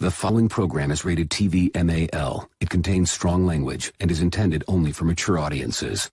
The following program is rated TV MAL. It contains strong language and is intended only for mature audiences.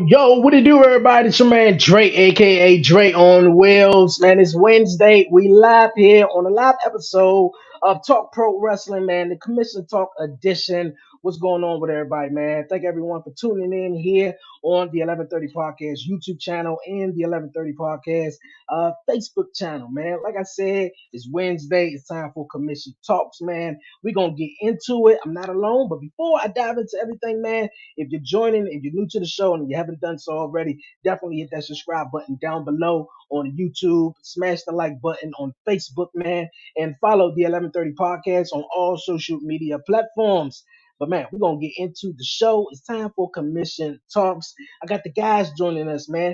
Yo, what it do, everybody? It's your man Dre, aka Dre on Wheels. Man, it's Wednesday. We live here on a live episode of Talk Pro Wrestling, man, the Commission Talk edition. What's going on with everybody, man? Thank everyone for tuning in here on the 1130 Podcast YouTube channel and the 1130 Podcast Facebook channel, man. Like I said, it's Wednesday. It's time for Commission Talks, man. We're going to get into it. I'm not alone, but before I dive into everything, man, if you're joining, if you're new to the show and you haven't done so already, definitely hit that subscribe button down below on YouTube. Smash the like button on Facebook, man, and follow the 1130 Podcast on all social media platforms. But man, we're gonna get into the show. It's time for Commission Talks. I got the guys joining us, man.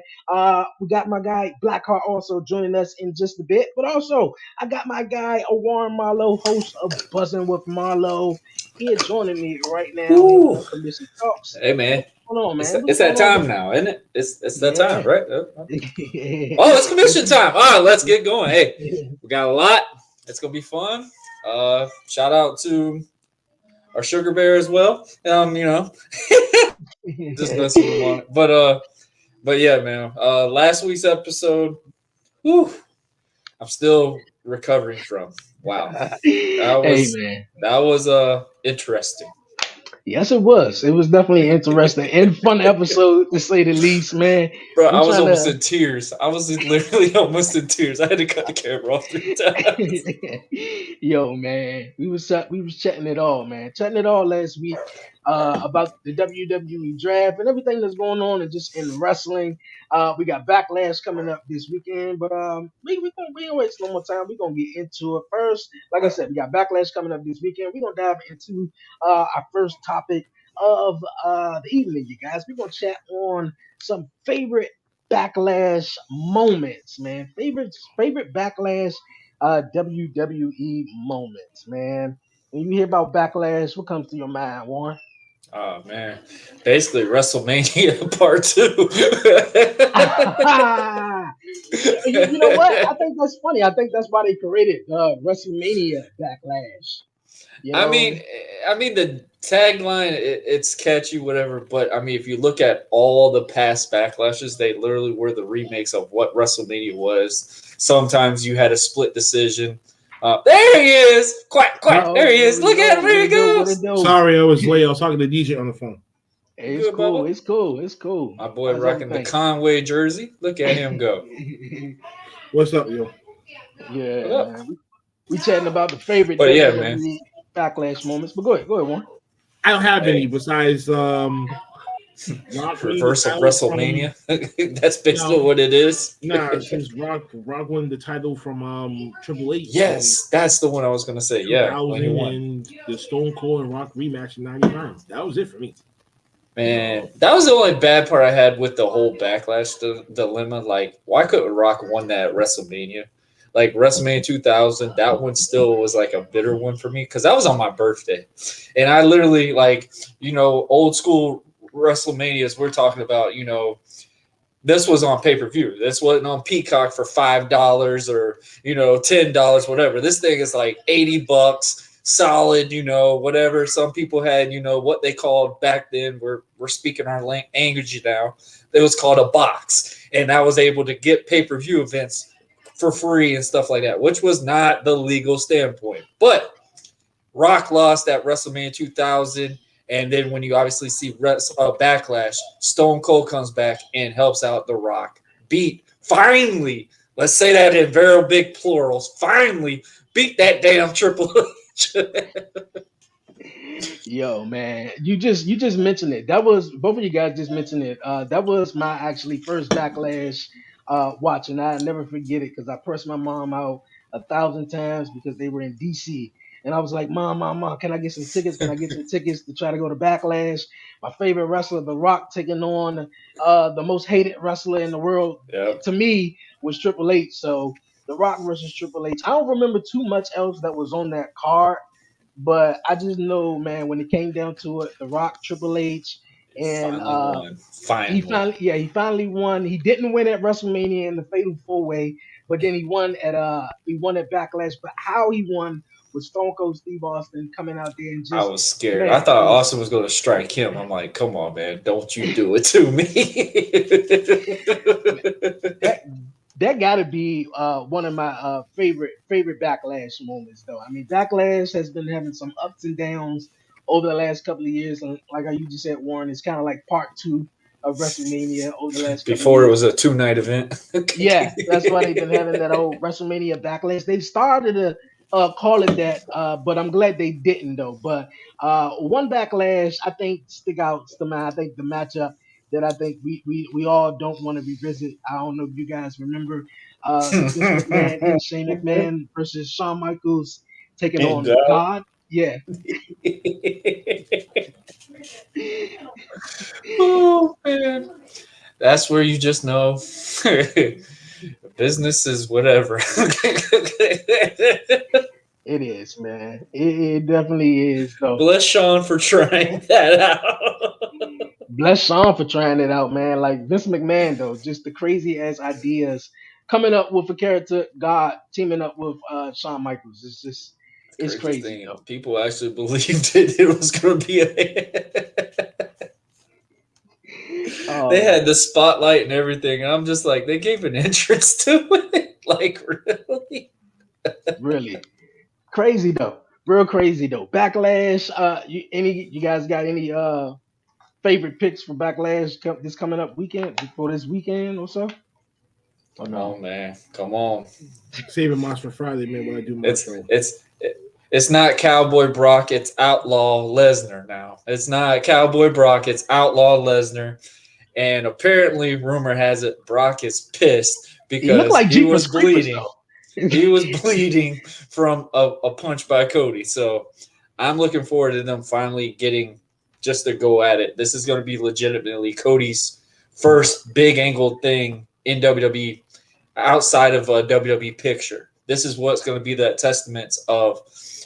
We got my guy Blackheart also joining us in just a bit, but also I got my guy Warren Marlowe, host of Buzzing with Marlowe. He is joining me right now here on Commission Talks. Hey man, what's going on, man? It's that time now, isn't it? It's that time, right? Oh, Yeah. it's commission time. All right, let's get going. Hey, we got a lot. It's gonna be fun. Shout out to our sugar bear as well. Just messing with him on it. But yeah, man. Last week's episode, I'm still recovering from. Wow, that was interesting. Yes, it was. It was definitely interesting and fun episode to say the least, man. Bro, I was almost in tears. I was literally almost in tears. I had to cut the camera off 3 times. Yo, man, we was chatting it all, man. Chatting it all last week about the WWE draft and everything that's going on and just in wrestling. We got Backlash coming up this weekend, but we don't waste no more time. We're gonna get into it first. Like I said, we got Backlash coming up this weekend. We're gonna dive into our first topic of the evening, you guys. We're gonna chat on some favorite Backlash moments, man. Favorite Backlash WWE moments, man. When you hear about Backlash, what comes to your mind, Warren? Oh man, basically WrestleMania Part 2. You know what? I think that's funny. I think that's why they created WrestleMania Backlash. You know? I mean the tagline, it's catchy, whatever. But I mean, if you look at all the past Backlashes, they literally were the remakes of what WrestleMania was. Sometimes you had a split decision. There he is! Quack! There he is! Look at him! There he goes! Sorry, I was late. I was talking to DJ on the phone. It's cool. It's cool. My boy rocking the Conway jersey. Look at him go. What's up, yo? Yeah, man. We chatting about the favorite man. Backlash moments. But go ahead, Warren. I don't have any besides reverse of WrestleMania. That's basically what it is. Nah, since Rock won the title from Triple H. Yes, that's the one I was gonna say. Yeah, and the Stone Cold and Rock rematch in '99. That was it for me. Man, that was the only bad part I had with the whole Backlash dilemma. Like, why couldn't Rock won that at WrestleMania? Like WrestleMania 2000, that one still was like a bitter one for me because that was on my birthday, and I literally old school WrestleManias we're talking about. This was on pay-per-view. This wasn't on Peacock for $5 or $10, whatever. This thing is like $80, solid. Whatever. Some people had what they called back then. We're speaking our language now. It was called a box, and I was able to get pay-per-view events for free and stuff like that, which was not the legal standpoint. But Rock lost at WrestleMania 2000. And then when you obviously see Backlash, Stone Cold comes back and helps out The Rock. Finally Let's say that in very big plurals. Finally beat that damn Triple H. Yo, man, you just mentioned it. That was both of you guys just mentioned it. That was my actually first backlash watch, and I never forget it because I pressed my mom out 1,000 times because they were in DC, and I was like, Mom, can I get some tickets? Can I get some tickets to try to go to Backlash? My favorite wrestler, The Rock, taking on the most hated wrestler in the world Yep. to me was Triple H. So The Rock versus Triple H. I don't remember too much else that was on that card. But I just know, man, when it came down to it, The Rock, Triple H, He and finally won. he Finally. finally, yeah, he finally won. He didn't win at WrestleMania in the Fatal Four Way, but then he won at Backlash. But how he won with Stone Cold Steve Austin coming out there and I just, was scared. I man, thought it was Austin was going to strike him. I'm like, come on, man. Don't you do it to me. that that got to be one of my favorite Backlash moments, though. I mean, Backlash has been having some ups and downs over the last couple of years, and like how you just said, Warren, it's kind of like part two of WrestleMania over the last couple of Before it years. was a 2-night event. Yeah, that's why they've been having that old WrestleMania Backlash. They started to call it that, but I'm glad they didn't though. But one Backlash I think stick out to mind. I think the matchup that I think we all don't want to revisit. I don't know if you guys remember Vince McMahon and Shane McMahon versus Shawn Michaels taking And on God. Yeah. oh, man. That's where you just know business is whatever. It is, man. It definitely is, though. Bless Sean for trying that out. Bless Sean for trying it out, man. Like Vince McMahon, though, just the crazy ass ideas coming up with a character God teaming up with Shawn Michaels. It's Crazy crazy, thing, though. people actually believed it was going to be a. Oh They had man, the spotlight and everything, and I'm just like, they gave an entrance to it. Like, really? really crazy though. Real crazy though. Backlash. You guys got any favorite picks for Backlash this coming up weekend for this weekend or so? Or Come no? on, man. Come on. Saving Monster Friday, man. When I do my It's show. it's it's not Cowboy Brock. It's Outlaw Lesnar now. It's not Cowboy Brock. It's Outlaw Lesnar. And apparently, rumor has it Brock is pissed He looked because like he Jeepers was Creepers bleeding. though. He was bleeding from a punch by Cody. So I'm looking forward to them finally getting just to go at it. This is going to be legitimately Cody's first big angle thing in WWE outside of a WWE picture. This is what's going to be that testament of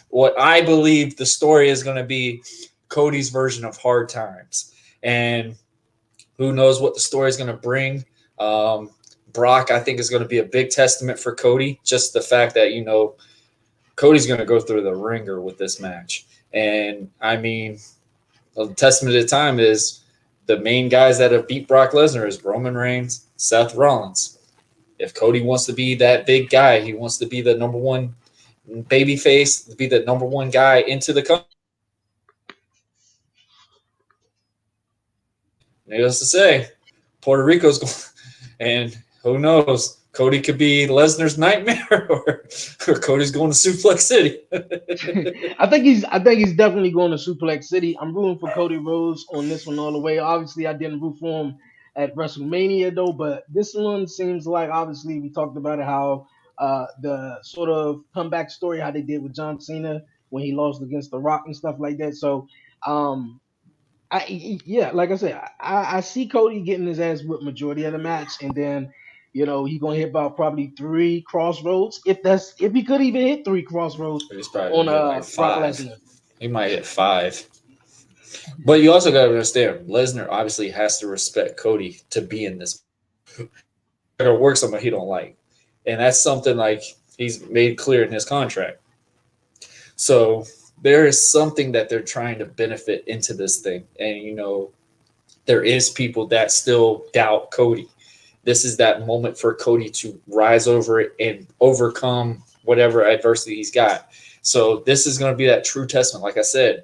what I believe the story is going to be Cody's version of Hard Times. And who knows what the story is going to bring. Brock, I think, is going to be a big testament for Cody. Just the fact that, Cody's going to go through the ringer with this match. And, I mean, a testament of the time is the main guys that have beat Brock Lesnar is Roman Reigns, Seth Rollins. If Cody wants to be that big guy, he wants to be the number one babyface, be the number one guy into the company. Needless to say, Puerto Rico's going, and who knows, Cody could be Lesnar's nightmare, or Cody's going to Suplex City. I think he's definitely going to Suplex City. I'm rooting for Cody Rhodes on this one all the way. Obviously, I didn't root for him at WrestleMania though, but this one seems like obviously we talked about it how the sort of comeback story how they did with John Cena when he lost against The Rock and stuff like that. So um yeah, like I said, I see Cody getting his ass whipped majority of the match, and then he gonna hit about probably three crossroads if he could even hit three crossroads He's probably on going to hit like Brock 5. Lesnar. He might hit 5. But you also got to understand, Lesnar obviously has to respect Cody to be in this. Or work something he don't like. And that's something like he's made clear in his contract. So there is something that they're trying to benefit into this thing. And, there is people that still doubt Cody. This is that moment for Cody to rise over it and overcome whatever adversity he's got. So this is going to be that true testament. Like I said,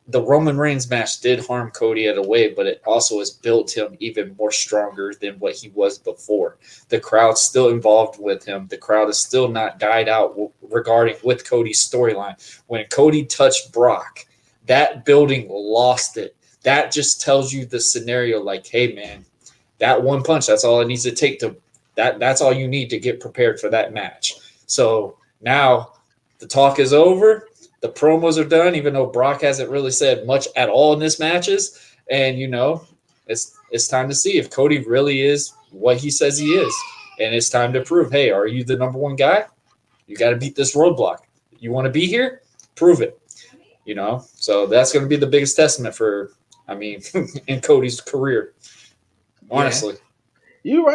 the Roman Reigns match did harm Cody in a way, but it also has built him even more stronger than what he was before. The crowd's still involved with him. The crowd is still not died out regarding with Cody's storyline. When Cody touched Brock, that building lost it. That just tells you the scenario like, hey, man, that one punch, that's all it needs to take to that's all you need to get prepared for that match. So now the talk is over. The promos are done, even though Brock hasn't really said much at all in this matches. And, it's time to see if Cody really is what he says he is. And it's time to prove, hey, are you the number one guy? You got to beat this roadblock. You want to be here? Prove it. So that's going to be the biggest testament in Cody's career, honestly. Yeah.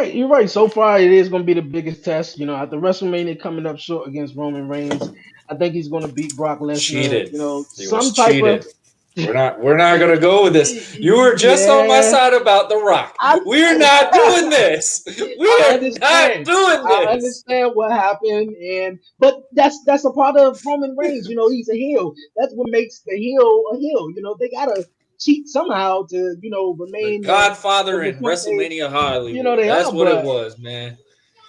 You're right. So far, it is going to be the biggest test. After WrestleMania coming up short against Roman Reigns, I think he's going to beat Brock Lesnar. Cheated. Some type cheated. We're not going to go with this. You were just on my side about The Rock. We're not doing this. We're not doing this. I understand what happened, but that's a part of Roman Reigns. He's a heel. That's what makes the heel a heel. They gotta cheat somehow to remain the Godfather in WrestleMania Hollywood. That's what it was, man.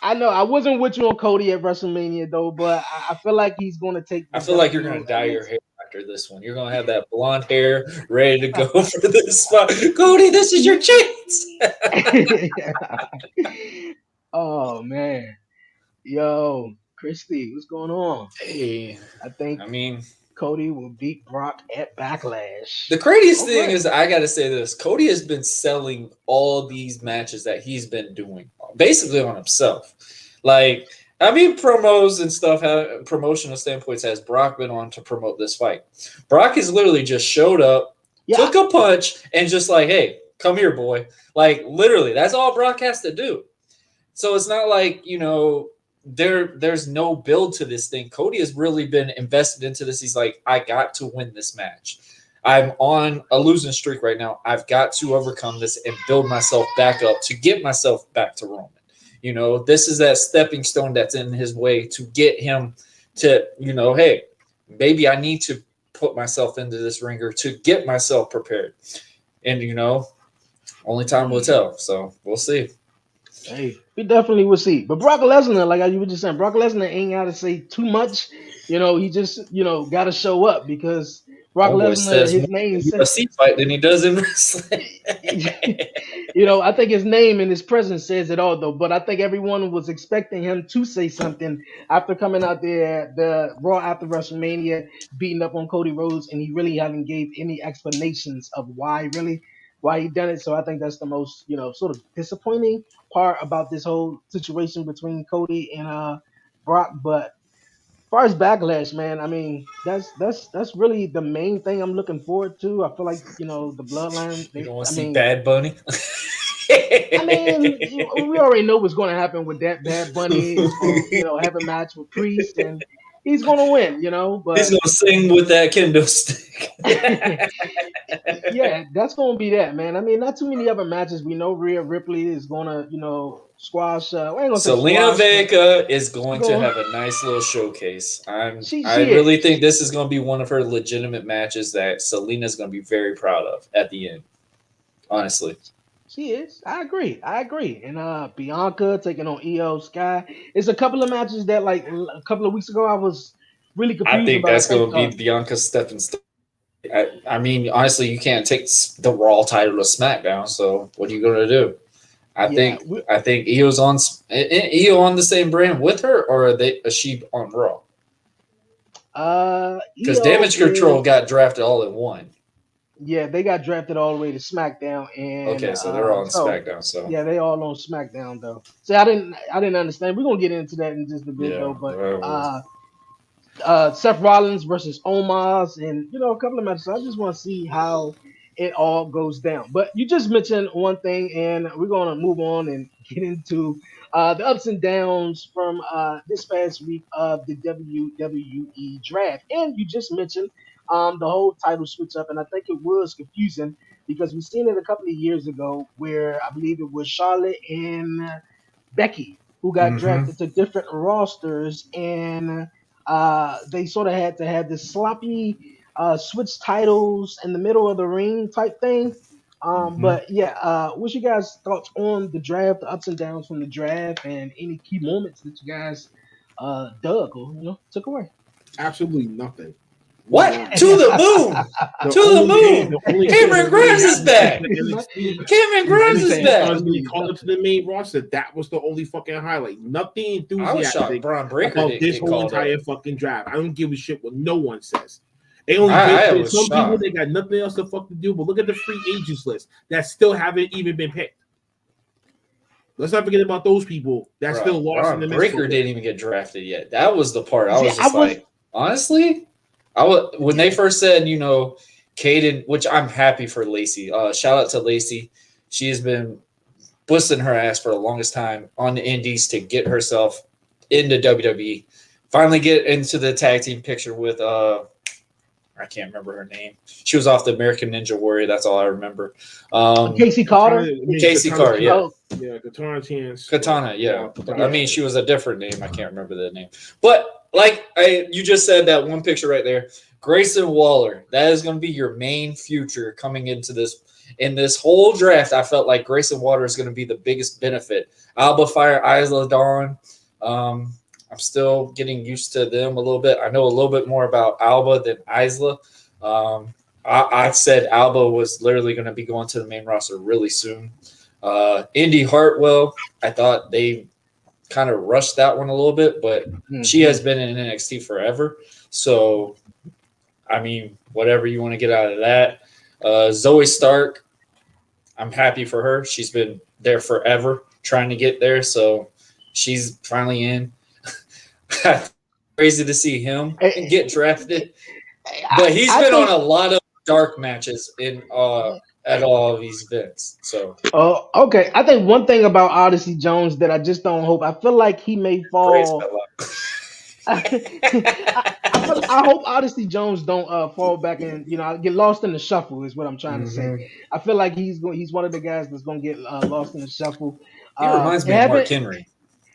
I know I wasn't with you on Cody at WrestleMania though, but I feel like he's going to take. I feel like you're going to dye your hair after this one. You're going to have that blonde hair ready to go for this spot. Cody, this is your chance. Oh man, yo, Christy, what's going on? Hey, Cody will beat Brock at Backlash. The craziest thing is, I got to say this. Cody has been selling all these matches that he's been doing basically on himself. Promos and stuff, promotional standpoints has Brock been on to promote this fight. Brock has literally just showed up, took a punch, and just like, hey, come here, boy. Literally, that's all Brock has to do. So it's not like, there's no build to this thing. Cody has really been invested into this. He's like, I got to win this match. I'm on a losing streak right now. I've got to overcome this and build myself back up to get myself back to Roman. This is that stepping stone that's in his way to get him to, hey, maybe I need to put myself into this ringer to get myself prepared. And, only time will tell. So we'll see. Hey, we definitely will see. But Brock Lesnar, like you were just saying, Brock Lesnar ain't got to say too much. He just, got to show up because Brock Lesnar, his name says UFC fight than he does in wrestling. I think his name and his presence says it all, though. But I think everyone was expecting him to say something after coming out there, the Raw after WrestleMania, beating up on Cody Rhodes, and he really haven't gave any explanations of why he done it. So I think that's the most, sort of disappointing part about this whole situation between Cody and Brock. But as far as Backlash, man, that's really the main thing I'm looking forward to. I feel like, the bloodline. You don't want to see Bad Bunny? We already know what's going to happen with that. Bad Bunny is going to, have a match with Priest, and he's going to win, But he's going to sing with that kendo stick. Yeah, that's going to be that, man. Not too many other matches. We know Rhea Ripley is going to, squash. Selena Vega is going to have a nice little showcase. I really think this is going to be one of her legitimate matches that Selena's going to be very proud of at the end. Honestly. She is. I agree. And Bianca taking on Io Sky. It's a couple of matches that, a couple of weeks ago, I was really confused. I think that's going to be Bianca's stepping stone. Honestly, you can't take the Raw title to SmackDown. So what are you going to do? I think Io's on the same brand with her, or is she on Raw? Because Damage Control got drafted all in one. Yeah, they got drafted all the way to SmackDown, and okay, so they're all on SmackDown. So yeah, they all on SmackDown though. So I didn't understand. We're gonna get into that in just a bit though. But Seth Rollins versus Omos, and a couple of matches. So I just want to see how it all goes down. But you just mentioned one thing, and we're gonna move on and get into the ups and downs from this past week of the WWE draft. And you just mentioned the whole title switch up, and I think it was confusing because we've seen it a couple of years ago where I believe it was Charlotte and Becky who got drafted to different rosters, and they sort of had to have this sloppy switch titles in the middle of the ring type thing. But yeah, what's your guys' thoughts on the draft, the ups and downs from the draft, and any key moments that you guys dug or took away? Absolutely nothing. What? None. To the moon. To the moon. Cameron Grimes is back. Cameron Grimes is back. He called up to the main roster. That was the only fucking highlight. Nothing I was shocked enthusiastic Braun Breaker about didn't this get whole called entire up. fucking draft. I don't give a shit what no one says. They only I picked was some people shocked. that got nothing else to fucking do. But look at the free agents list that still haven't even been picked. Let's not forget about those people that Bro, still lost in Braun the Breaker mix. didn't even get drafted yet. That was the part. I See, was just like, honestly, when they first said, Caden, which I'm happy for Lacey. Shout out to Lacey. She has been busting her ass for the longest time on the indies to get herself into WWE. Finally get into the tag team picture with I can't remember her name. She was off the American Ninja Warrior. That's all I remember. Casey Carter. Casey Carter, yeah. Yeah, Katana Chance. Katana, yeah. Katana I mean, Chance. she was a different name. I can't remember the name. But you just said that one picture right there, Grayson Waller. That is going to be your main future coming into this. In this whole draft, I felt like Grayson Waller is going to be the biggest benefit. Alba Fire, Isla Dawn. I'm still getting used to them a little bit. I know a little bit more about Alba than Isla. I said Alba was literally going to be going to the main roster really soon. Indy Hartwell, I thought they kind of rushed that one a little bit, but she has been in NXT forever. So, I mean, whatever you want to get out of that. Zoe Stark, I'm happy for her. She's been there forever trying to get there. So she's finally in. Crazy to see him get drafted. But he's been on a lot of dark matches in at all of these events. So okay. I think one thing about Odyssey Jones that I just don't hope. I feel like he may fall. I hope Odyssey Jones don't fall back and get lost in the shuffle is what I'm trying to say. I feel like he's one of the guys that's going to get lost in the shuffle. He reminds me of Mark Henry.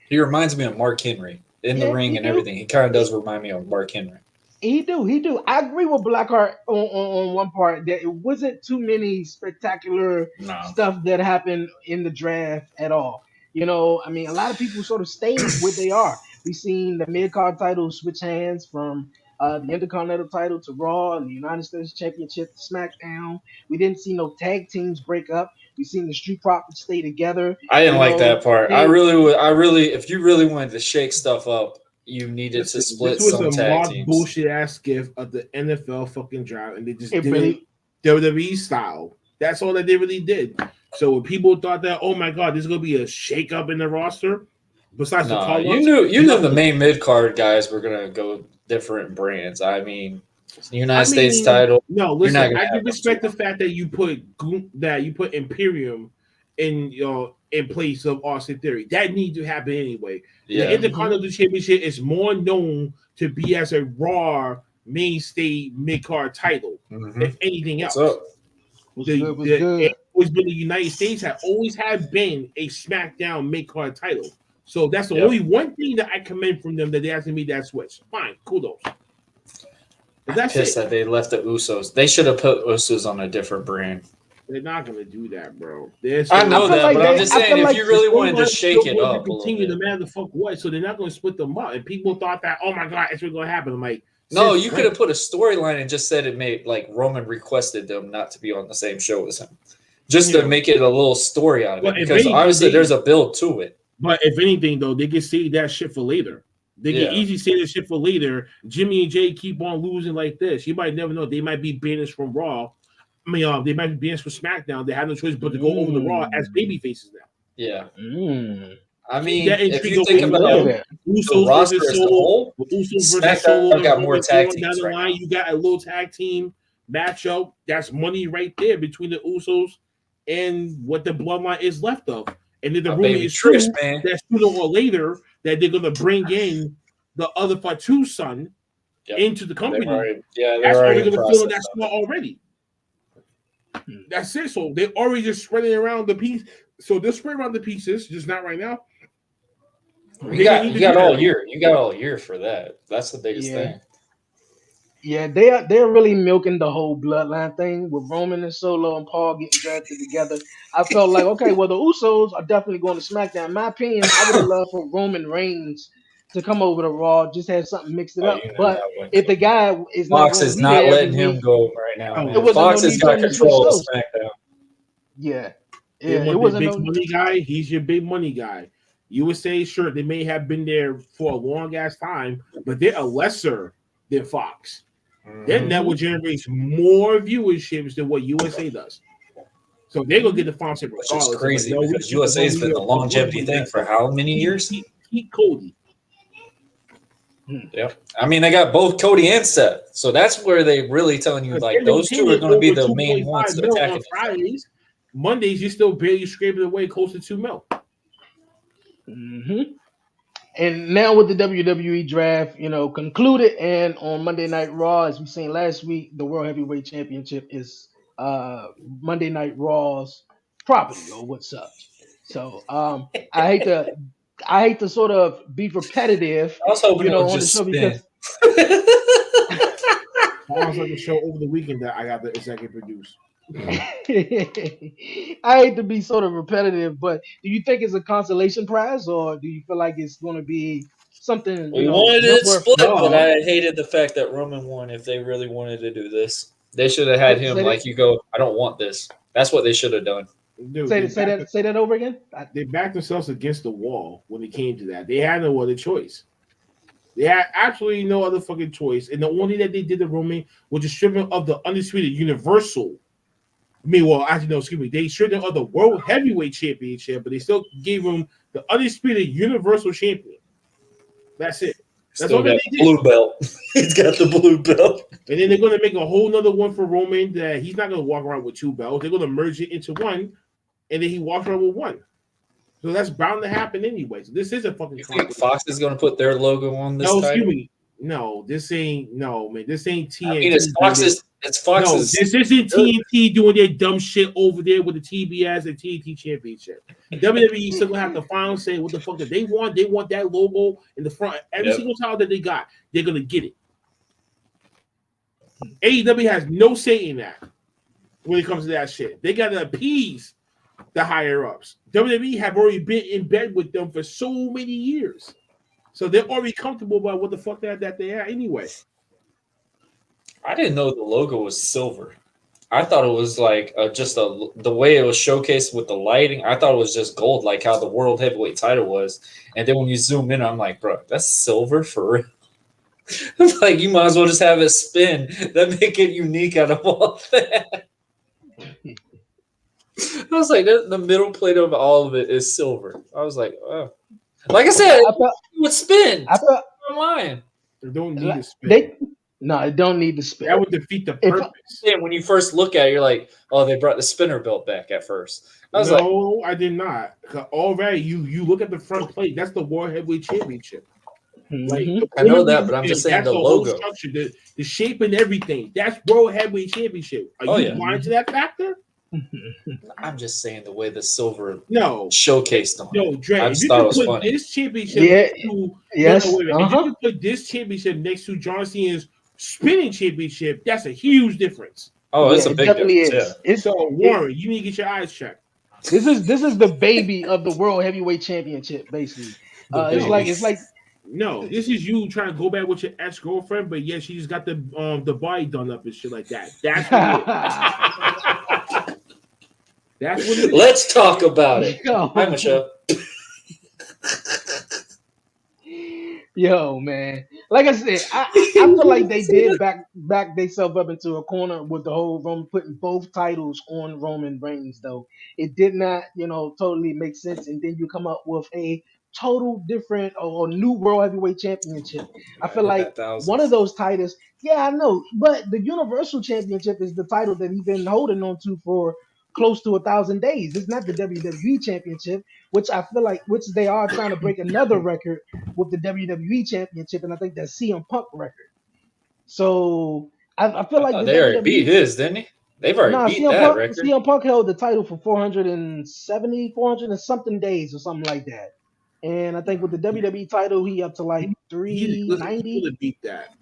He reminds me of Mark Henry in the ring and everything. He kind of does remind me of Mark Henry. He do. I agree with Blackheart on one part that it wasn't too many spectacular stuff that happened in the draft at all. I mean, a lot of people sort of stayed where they are. We've seen the mid-card title switch hands from the Intercontinental title to Raw and the United States Championship to SmackDown. We didn't see no tag teams break up. We've seen the Street Profits stay together. I didn't like that part. I really, if you really wanted to shake stuff up, you needed to split some tag teams. Bullshit ass gift of the NFL fucking draft, and they just did it WWE style. That's all that they really did. So when people thought that, oh my god, this is gonna be a shake up in the roster, besides the call-ups, you knew the main mid card guys were gonna go different brands. I mean, United States title. No, listen, I can respect the fact that you put Imperium in place of Austin Theory. That needs to happen anyway. Yeah. The Intercontinental Championship is more known to be as a Raw mainstay mid-card title, if anything else. It always been the United States always been a SmackDown mid-card title. So that's the only one thing that I commend from them, that they actually made that switch. Fine, kudos. But that's pissed that they left the Usos. They should have put Usos on a different brand. They're not going to do that, bro. I know that, but I'm just saying, if you really wanted to shake it up, continue no matter the fuck what. So they're not going to split them up. And people thought that, oh my god, it's going to happen. I'm like, no, you could have put a storyline and just said it made like Roman requested them not to be on the same show as him, just to make it a little story out of it. Because obviously there's a build to it. But if anything, though, they can save that shit for later. They can easily save that shit for later. Jimmy and Jay keep on losing like this. You might never know. They might be banished from Raw. I mean, they might be banished from SmackDown. They have no choice but to go over to Raw as baby faces now. Yeah. I mean, if you think about Usos roster versus as a whole, Usos versus Solo, got more tag teams down the line. You got a little tag team matchup. That's money right there between the Usos and what the bloodline is left of. And then the rumor is true that sooner or later that they're going to bring in the other Fatu's son into the company. That's already going to fill in that spot already. That's it. So they're already just spreading around the piece. So they're spreading around the pieces, just not right now. You got all year. You got all year for that. That's the biggest thing. Yeah, they're really milking the whole bloodline thing with Roman and Solo and Paul getting drafted together. I felt like, okay, well, the Usos are definitely going to SmackDown. In my opinion, I would have loved for Roman Reigns to come over to Raw, just have something mixed it Oh, up. you know But that wouldn't if the come. guy is not Fox going to is be not there every letting him week, go right now, Oh, it man. wasn't no Fox has need for got him to switch control of shows. SmackDown. Yeah, They yeah, it want the wasn't big no. money guy. He's your big money guy. USA, sure, they may have been there for a long ass time, but they're a lesser than Fox. Their Mhm. network generates more viewerships than what USA does. So they're gonna get the sponsorship Which is regardless. crazy No, we because keep the USA's homie been the up. longevity thing for how many years? Keep Cody. Yep. I mean, they got both Cody and Seth, so that's where they really telling you like And those two are going to be the main ones to attack on it. Fridays. Mondays, you're still barely scraping away close to $2 million. Mm-hmm. And now with the WWE draft, concluded, and on Monday Night Raw, as we seen last week, the World Heavyweight Championship is Monday Night Raw's property or what such. So I hate to sort of be repetitive, I was hoping it would on the just show spin. because Sounds like a show over the weekend that I got the executive produce. I hate to be sort of repetitive, but do you think it's a consolation prize, or do you feel like it's going to be something We wanted it noteworthy? split, No. but I hated the fact that Roman won. If they really wanted to do this, they should have had him Say like that. you go. I don't want this. That's what they should have done. Dude, Say that over again. they backed themselves against the wall when it came to that. They had no other choice. They had absolutely no other fucking choice. And the only that they did the Roman was the stripping of the undisputed universal. Actually, no, excuse me. They stripped him of the World Heavyweight Championship, but they still gave him the undisputed universal champion. That's it. That's Still all got they the did. blue belt. He's got the blue belt. And then they're going to make a whole nother one for Roman that he's not going to walk around with two belts. They're going to merge it into one, and then he walks around with one. So that's bound to happen anyway. So this is a fucking. You think Fox is going to put their logo on this No, title? excuse me. No, this ain't man. This ain't TNT. I mean, it's Fox's. It's Fox's. No, this isn't TNT doing their dumb shit over there with the TBS and TNT Championship. WWE still gonna have to finally say what the fuck that they want. They want that logo in the front. Every single title that they got, they're gonna get it. AEW has no say in that when it comes to that shit. They gotta appease the higher ups. WWE have already been in bed with them for so many years. So they're already comfortable about what the fuck that they are anyway. I didn't know the logo was silver. I thought it was like the way it was showcased with the lighting. I thought it was just gold, like how the World Heavyweight title was. And then when you zoom in, I'm like, bro, that's silver for real. Like you might as well just have it spin. That make it unique out of all that. I was like, the middle plate of all of it is silver. I was like, oh. Like I said, it would spin. I'm lying. They don't need to spin. No, it don't need to spin. That would defeat the purpose. When you first look at it, you're like, oh, they brought the spinner belt back at first. No, I did not. Already, you look at the front plate. That's the World Heavyweight Championship. Like, I know that, but I'm just saying the logo, structure, the shape, and everything. That's World Heavyweight Championship. Are you blind to that factor? I'm just saying the way the silver showcased on. No, Dre, I just thought it was funny. This championship if you could put this championship next to John Cena's spinning championship, that's a huge difference. Oh, it's a big difference. Yeah. So Warren, you need to get your eyes checked. This is the baby of the World Heavyweight Championship, basically. It's like no, this is you trying to go back with your ex-girlfriend, but yeah, she just got the body done up and shit like that. That's what it is. That's what it is. Let's talk about it. Hi, Michelle. Yo, man. Like I said, I feel like they did back themselves up into a corner with the whole Roman putting both titles on Roman Reigns, though. It did not, totally make sense. And then you come up with a total different or new World Heavyweight Championship. I feel like one of those titles, yeah, I know, but the Universal Championship is the title that he's been holding on to for close to 1,000 days. It's not the WWE Championship, which I feel like they are trying to break another record with the WWE Championship, and I think that's CM Punk record. So I feel like they already beat his, didn't he? They've already beat that record. CM Punk held the title for 400 and something days or something like that. And I think with the WWE title, he up to like 390. He beat that.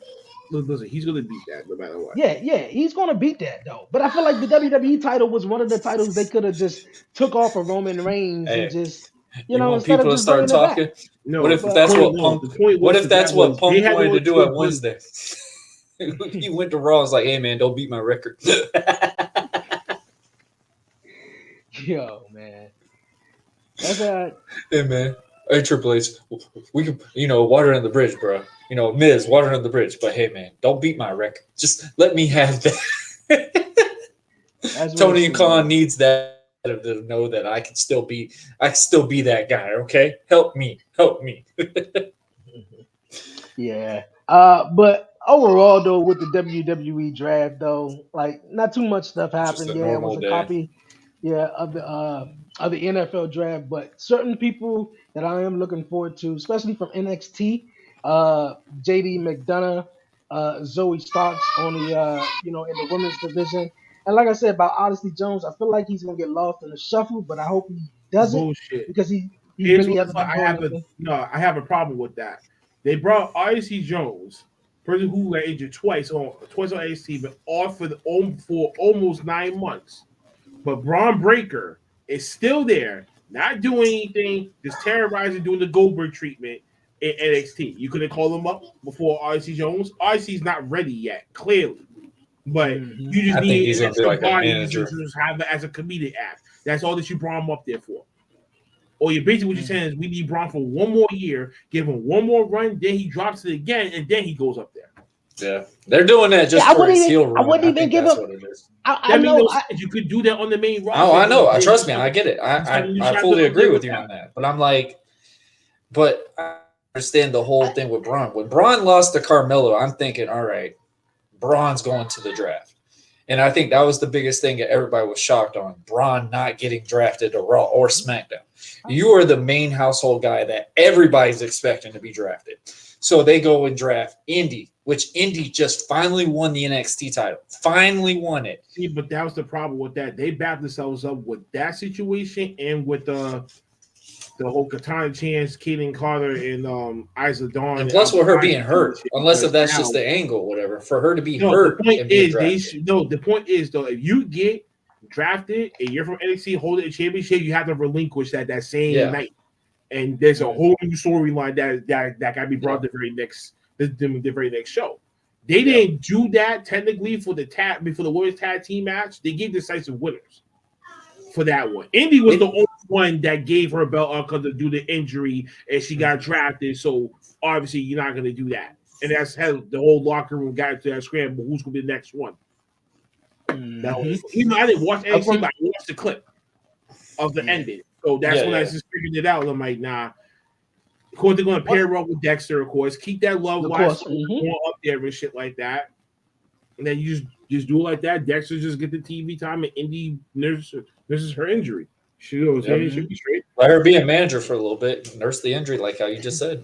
Listen, he's gonna beat that no matter what. Yeah, he's gonna beat that though. But I feel like the WWE title was one of the titles they could have just took off of Roman Reigns and Hey, just, you want instead of people to just start bringing it back. talking? No, What if but- that's what the Punk? point What was if that's that what was- Punk they had wanted no to do choice at but- Wednesday? He went to Raw. Was like, "Hey man, don't beat my record." Yo, man. That's a Hey man, hey Triple H, we can, water in the bridge, bro. Miz, water in the bridge. But hey man, don't beat my record. Just let me have that. that's Tony real Khan shit, needs that to know that I can still be that guy. Okay, help me. man. Yeah. But overall though, with the WWE draft though, like not too much stuff Just happened. a Yeah, it normal was a day. copy, of the NFL draft. But certain people that I am looking forward to, especially from NXT, JD McDonough, Zoe Starks on the in the women's division. And like I said about Odyssey Jones, I feel like he's gonna get lost in the shuffle, but I hope he doesn't Bullshit. because he Here's really what hasn't been I doing have anything. I have a problem with that. They brought Odyssey Jones, person who got injured twice on NXT, but off for almost 9 months. But Braun Breaker is still there, not doing anything, just terrorizing, doing the Goldberg treatment in NXT. You couldn't call him up before Odyssey Jones. Odyssey's not ready yet, clearly. But Mhm. you just I think need he's gonna be like a somebody manager. to just have it as a comedic act. That's all that you brought him up there for. Or you basically what you're saying is we need Braun for one more year, give him one more run, then he drops it again, and then he goes up there. Yeah, they're doing that just Yeah, I for wouldn't his even- heel I run. wouldn't even think give that's him- what it is. I That means know. no sense. You could do that on the main roster. Oh, I know. Then Trust me, you I get it. you I have fully to agree live with with you that. on that. But I'm like, but I understand the whole thing with Braun. When Braun lost to Carmelo, I'm thinking, all right, Braun's going to the draft. And I think that was the biggest thing that everybody was shocked on. Braun not getting drafted to Raw or SmackDown. You are the main household guy that everybody's expecting to be drafted. So they go and draft Indy, which Indy just finally won the NXT title. Finally won it. See, but that was the problem with that. They backed themselves up with that situation and with the whole Katana Chance, Kaden Carter, and Isla Dawn. And plus with her being hurt, unless if that's Now- just the angle or whatever, for her to be No, hurt the point and being is drafted. the point is though, if you get drafted and you're from NXT holding a championship, you have to relinquish that same Yeah. night. And there's a whole new storyline that gotta be brought the very next show. They didn't do that technically for the women's tag team match. They gave decisive winners for that one. Indy was the only one that gave her belt because of due to injury and she got drafted. So obviously you're not gonna do that. And that's how the whole locker room got into that scramble. Who's gonna be the next one? That was, I didn't watch NXT, but I watched the clip of the ending. So that's when I just figured it out. I'm like, nah. Of course, they're going to pair up with Dexter, of course. Keep that love life going up there and shit like that. And then you just do it like that. Dexter just get the TV time and Indy nurses her injury. She goes, hey, she'll be straight. Let her be a manager for a little bit, nurse the injury, like how you just said.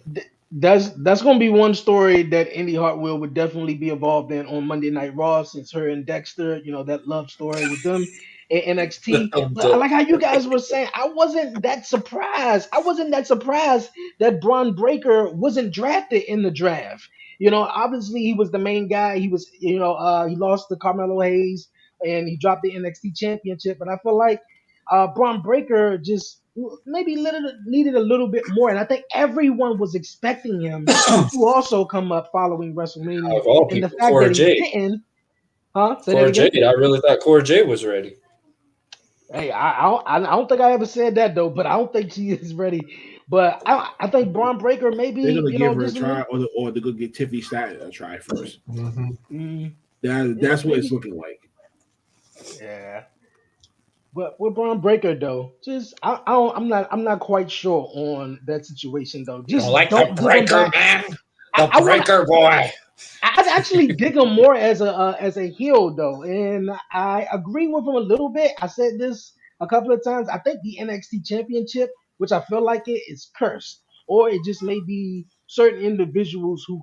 That's going to be one story that Indy Hartwell would definitely be involved in on Monday Night Raw, since her and Dexter, that love story with them in NXT. But I like how you guys were saying, I wasn't that surprised. I wasn't that surprised that Braun Breaker wasn't drafted in the draft. Obviously he was the main guy. He was, he lost to Carmelo Hayes and he dropped the NXT championship. But I feel like Braun Breaker just maybe needed a little bit more, and I think everyone was expecting him to also come up following WrestleMania. Of all And people, the fact Cora that he Jade. didn't, Say that Cora again? Jade. I really thought Cora Jade was ready. Hey, I don't think I ever said that though, but I don't think she is ready. But I think Braun Breaker maybe They're gonna give her a just try, or they're gonna get Tiffany Stratton a try first. Mm, That's what it's looking like. yeah. But with Braun Breaker though, just I'm not quite sure on that situation though. Just don't give him back. man. I wanna- boy. I actually dig him more as a heel though, and I agree with him a little bit. I said this a couple of times. I think the NXT Championship, which I feel like it, is cursed, or it just may be certain individuals who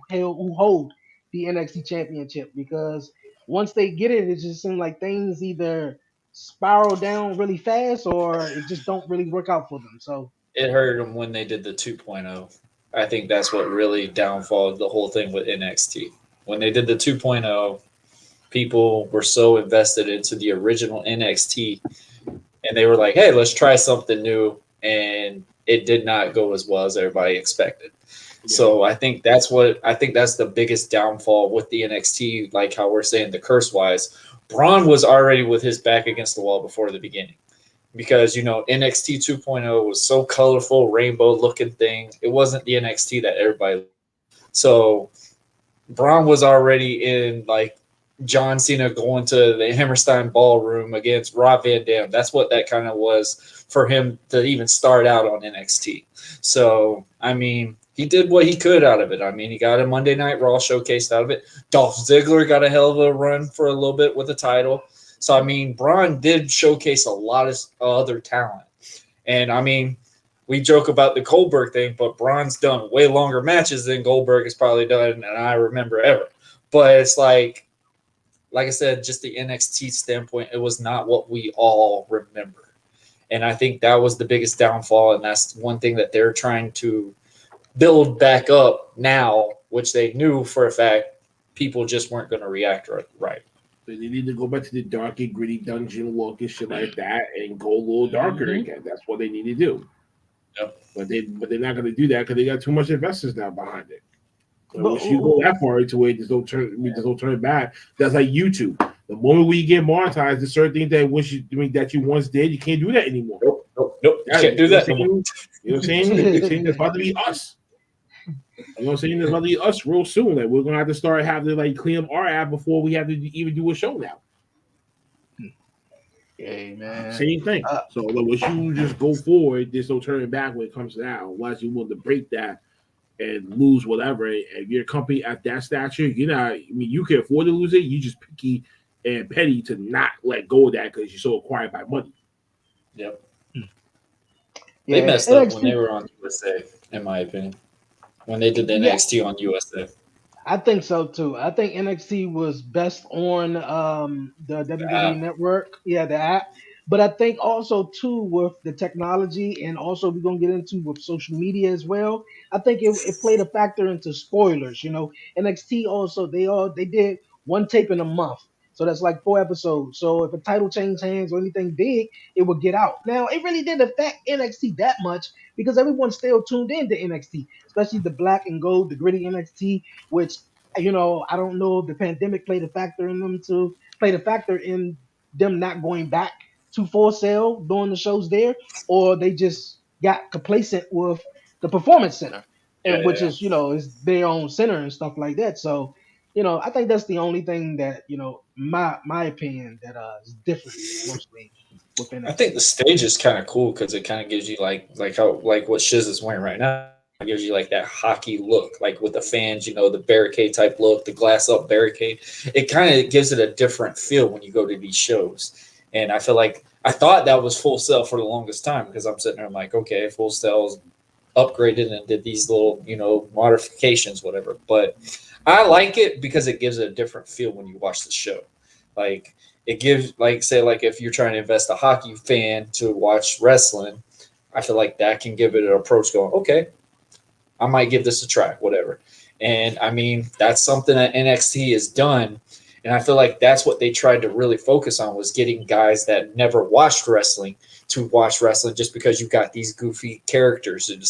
hold the NXT Championship, because once they get it, it just seems like things either spiral down really fast or it just don't really work out for them. So It hurt them when they did the 2.0. I think that's what really downfalled the whole thing with NXT. when they did the 2.0, people were so invested into the original NXT, and they were like, "Hey, let's try something new," and it did not go as well as everybody expected. Yeah. So I think that's the biggest downfall with the NXT, like how we're saying the curse wise. Braun was already with his back against the wall before the beginning, because NXT 2.0 was so colorful, rainbow looking thing. It wasn't the NXT that everybody. So Braun was already in like John Cena going to the Hammerstein Ballroom against Rob Van Dam. That's what that kind of was for him to even start out on NXT. So, I mean, he did what he could out of it. I mean, he got a Monday Night Raw showcased out of it. Dolph Ziggler got a hell of a run for a little bit with the title. So, I mean, Braun did showcase a lot of other talent. And, I mean, we joke about the Goldberg thing, but Braun's done way longer matches than Goldberg has probably done, and I remember ever. But it's like I said, just the NXT standpoint, it was not what we all remember. And I think that was the biggest downfall, and that's one thing that they're trying to build back up now, which they knew for a fact people just weren't going to react right. They need to go back to the dark and gritty dungeon look and shit like that and go a little darker again. That's what they need to do. Yep. But they're not going to do that because they got too much investors now behind it. Once you go that far into it, there's no turn back. That's like YouTube. The moment we get monetized, there's certain things that you once did, you can't do that anymore. Nope. You can't do that. You know what I'm saying? You're saying it's about to be us. You know what I'm saying? It's about to be us real soon. Like we're gonna have to start having to like clean up our app before we have to even do a show now. Hey man, same thing. So like, once you just go forward, there's no turning back when it comes to that. Unless you want to break that and lose whatever, and your company at that stature, you're not. I mean, you can afford to lose it. You just picky and petty to not let go of that because you're so acquired by money. Yep. They messed up when they were on USA, in my opinion. When they did the NXT on USA. I think so too. I think NXT was best on the WWE Network. Yeah, the app. But I think also too with the technology, and also we're gonna get into with social media as well. I think it played a factor into spoilers. NXT also they did one tape in a month, so that's like 4 episodes. So if a title changed hands or anything big, it would get out. Now it really didn't affect NXT that much because everyone still tuned in to NXT, especially the black and gold, the gritty NXT, which I don't know if the pandemic played a factor in them not going back to Full Sail doing the shows there, or they just got complacent with the Performance Center, which is is their own center and stuff like that. So, I think that's the only thing that my opinion that is different mostly within. I think the stage is kind of cool because it kind of gives you like what Shiz is wearing right now. It gives you like that hockey look, like with the fans, the barricade type look, the glass up barricade. It kind of gives it a different feel when you go to these shows. And I feel like I thought that was Full Sail for the longest time because I'm sitting there, I'm like, okay, Full Sail's upgraded and did these little, modifications, whatever. But I like it because it gives it a different feel when you watch the show. Like it gives, like, say, like if you're trying to invest a hockey fan to watch wrestling, I feel like that can give it an approach going, okay, I might give this a try, whatever. And I mean, that's something that NXT has done. And I feel like that's what they tried to really focus on was getting guys that never watched wrestling to watch wrestling just because you got these goofy characters. It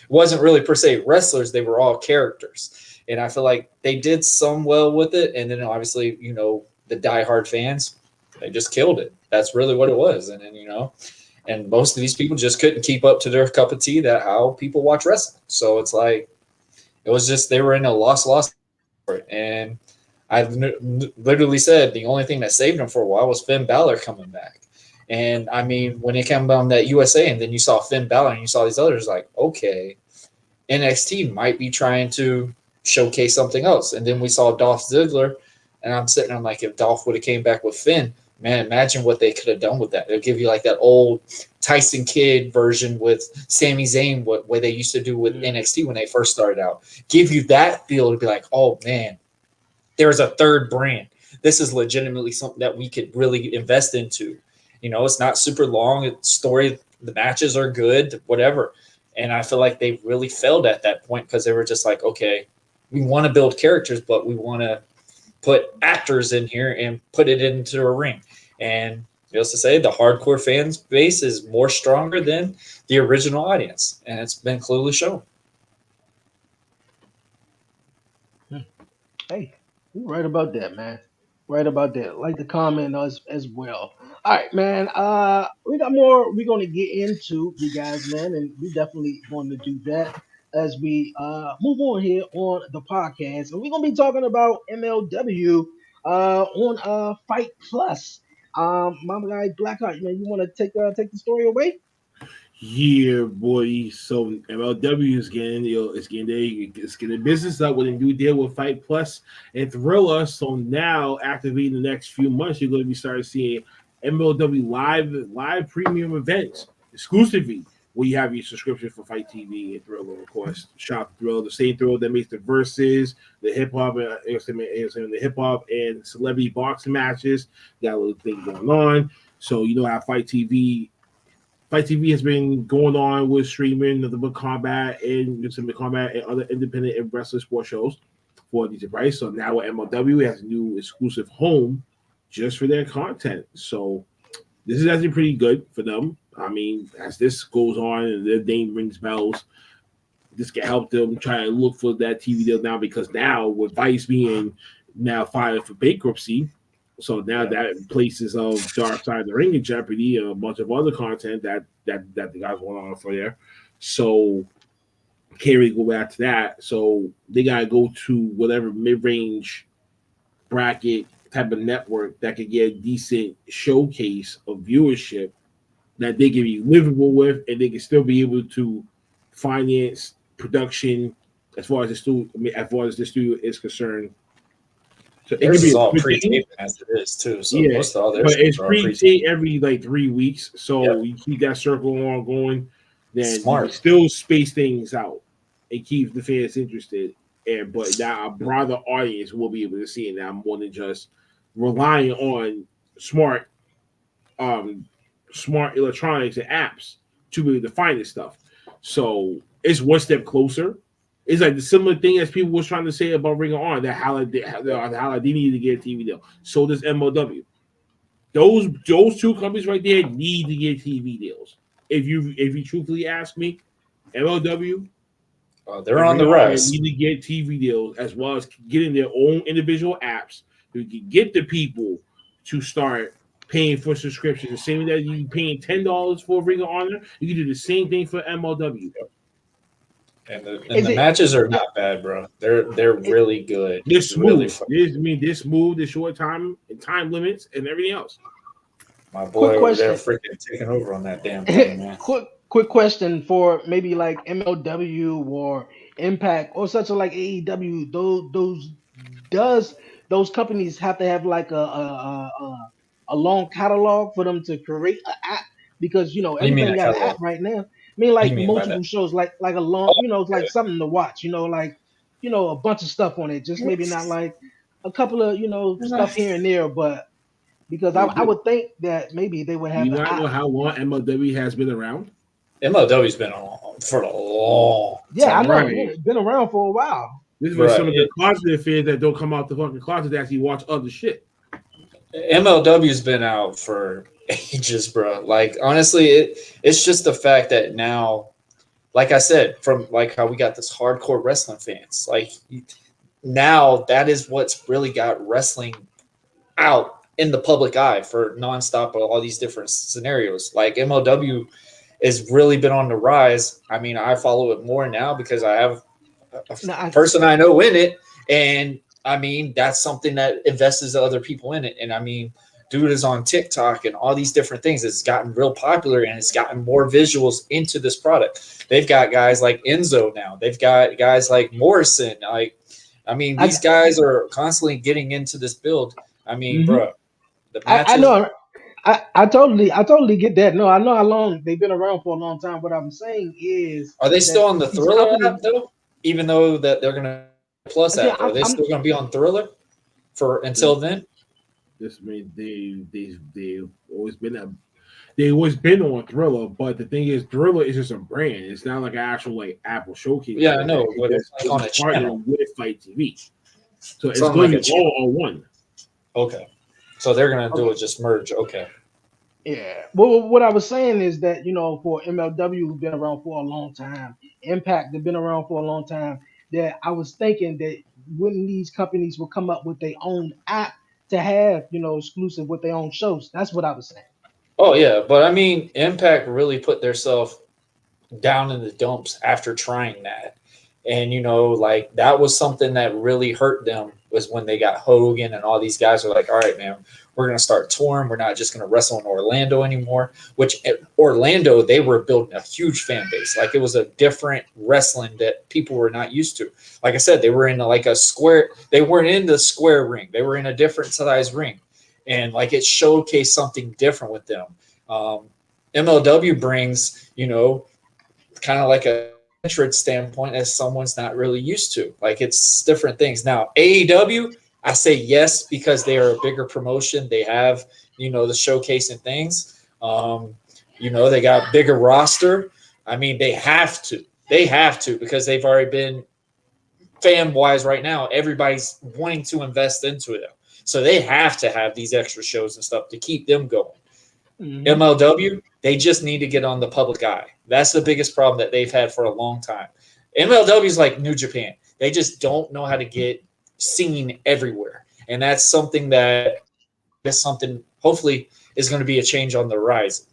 wasn't really per se wrestlers. They were all characters. And I feel like they did some well with it. And then obviously, the diehard fans, they just killed it. That's really what it was. And then, and most of these people just couldn't keep up to their cup of tea that how people watch wrestling. So it's like, it was just, they were in a lost for it. And I literally said the only thing that saved them for a while was Finn Balor coming back. And I mean, when it came on that USA and then you saw Finn Balor and you saw these others, like, okay, NXT might be trying to showcase something else. And then we saw Dolph Ziggler and I'm sitting there, I'm like, if Dolph would have came back with Finn, man, imagine what they could have done with that. They'll give you like that old Tyson Kidd version with Sami Zayn, what way they used to do with NXT when they first started out. Give you that feel to be like, oh man, there's a third brand. This is legitimately something that we could really invest into. It's not super long. The matches are good, whatever. And I feel like they really failed at that point because they were just like, okay, we want to build characters, but we want to put actors in here and put it into a ring. And needless to say, the hardcore fans base is more stronger than the original audience, and it's been clearly shown. Hey, you're right about that, man. Right about that. Like the comment as well. All right, man. We got more we're gonna get into, you guys, man, and we definitely going to do that as we move on here on the podcast. And we're gonna be talking about MLW on Fight Plus. My guy Blackheart, man, you wanna take the story away? Yeah, boy. So MLW is getting, it's getting business up with a new deal with Fight Plus and Thriller. So now, activating the next few months, you're going to be starting seeing MLW live premium events exclusively. Where you have your subscription for Fight TV and Thriller, of course. Shop Thriller, the same Thriller that makes the verses, the hip hop, and celebrity boxing matches. Got a little thing going on. So how Fight TV has been going on with streaming nothing but combat and other independent and wrestling sports shows for a decent price. So now with MLW, it has a new exclusive home just for their content. So this is actually pretty good for them. I mean, as this goes on and their name rings bells, this can help them try to look for that TV deal now, because now with Vice being now filed for bankruptcy, so now that places of Dark Side of the Ring in jeopardy and a bunch of other content that the guys want on for there. So can't really go back to that. So they gotta go to whatever mid-range bracket type of network that could get a decent showcase of viewership that they can be livable with, and they can still be able to finance production as far as the studio is concerned. So this is all pre-taped as it is too. So most of all their, but it's pre-taped every 3 weeks. So you keep that circle on going, then you still space things out and keep the fans interested. But now a broader audience will be able to see it now more than just relying on smart electronics and apps to be able to find this stuff. So it's one step closer. It's like the similar thing as people was trying to say about Ring of Honor, that how they need to get a TV deal. So does MLW. Those two companies right there need to get TV deals. If you truthfully ask me, MLW, they're on the rise. Need to get TV deals as well as getting their own individual apps who can get the people to start paying for subscriptions. The same that you paying $10 for Ring of Honor, you can do the same thing for MLW. And the matches are not bad, bro. They're really good. They're smooth. They're smooth. They're short time limits and everything else. My boy over there freaking taking over on that damn thing, man. Quick question for maybe like MLW or Impact or such like AEW. Those companies have to have like a long catalog for them to create an app? Because everything got an app right now. I mean, like multiple shows, like a long, like something to watch, like, a bunch of stuff on it. Just maybe not like a couple of, stuff here and there, but because I would think that maybe they would have. You not know how long MLW has been around? MLW's been on for a long time. Yeah, I know. Right. It's been around for a while. This is where some of the closet fans that don't come out the fucking closet to actually watch other shit. MLW's been out for ages, bro. Like, honestly, it's just the fact that now, like I said, from like how we got this hardcore wrestling fans, like now that is what's really got wrestling out in the public eye for nonstop all these different scenarios. Like MLW has really been on the rise. I mean, I follow it more now because I have a person I know in it, and I mean that's something that invests other people in it. And I mean, dude is on TikTok and all these different things. It's gotten real popular and it's gotten more visuals into this product. They've got guys like Enzo now. They've got guys like Morrison. Like, I mean, these guys are constantly getting into this build. I mean, bro, the matches. I know. I totally get that. No, I know how long they've been around for a long time. What I'm saying is, are they still on the Thriller app though? Even though that they're gonna Plus app, are they still gonna be on Thriller for until then? This means they've always been They always been on Thriller, but the thing is, Thriller is just a brand. It's not like an actual like Apple showcase. Yeah, I know, but it's like on a channel with Fight TV, so it's Something going like to be all on one. Okay, so they're gonna do it just merge. Okay. Yeah. Well, what I was saying is that for MLW, who've been around for a long time, Impact, they've been around for a long time. That I was thinking that when these companies will come up with their own app to have exclusive with their own shows. That's what I was saying. Oh yeah, but I mean, Impact really put themselves down in the dumps after trying that. And like that was something that really hurt them was when they got Hogan and all these guys were like, all right, man, we're gonna start touring. We're not just gonna wrestle in Orlando anymore. Which Orlando, they were building a huge fan base. Like it was a different wrestling that people were not used to. Like I said, they were in like a square, they weren't in the square ring, they were in a different size ring. And like it showcased something different with them. MLW brings, kind of like a entrance standpoint as someone's not really used to. Like it's different things. Now AEW, I say yes because they are a bigger promotion. They have, the showcase and things. They got bigger roster. I mean, they have to because they've already been fan wise right now. Everybody's wanting to invest into them. So they have to have these extra shows and stuff to keep them going. Mm-hmm. MLW, they just need to get on the public eye. That's the biggest problem that they've had for a long time. MLW is like New Japan. They just don't know how to get seen everywhere. And that's something hopefully is going to be a change on the horizon.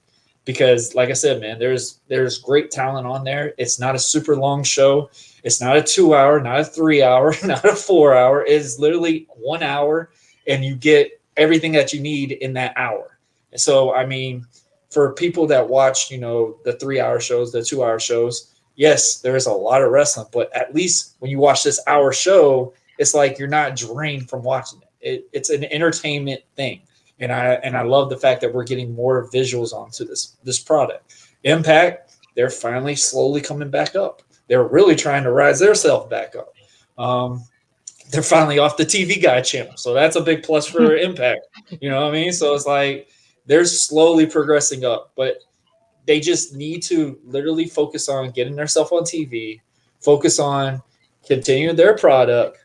Because like I said, man, there's great talent on there. It's not a super long show. It's not a 2 hour, not a 3 hour, not a 4 hour. It's literally 1 hour. And you get everything that you need in that hour. And so, I mean, for people that watch, the 3 hour shows, the 2 hour shows, yes, there is a lot of wrestling, but at least when you watch this hour show, it's like you're not drained from watching it. It's an entertainment thing. And I love the fact that we're getting more visuals onto this product. Impact, they're finally slowly coming back up. They're really trying to rise themselves back up. They're finally off the TV Guide channel. So that's a big plus for Impact. You know what I mean? So it's like they're slowly progressing up, but they just need to literally focus on getting themselves on TV, focus on continuing their product,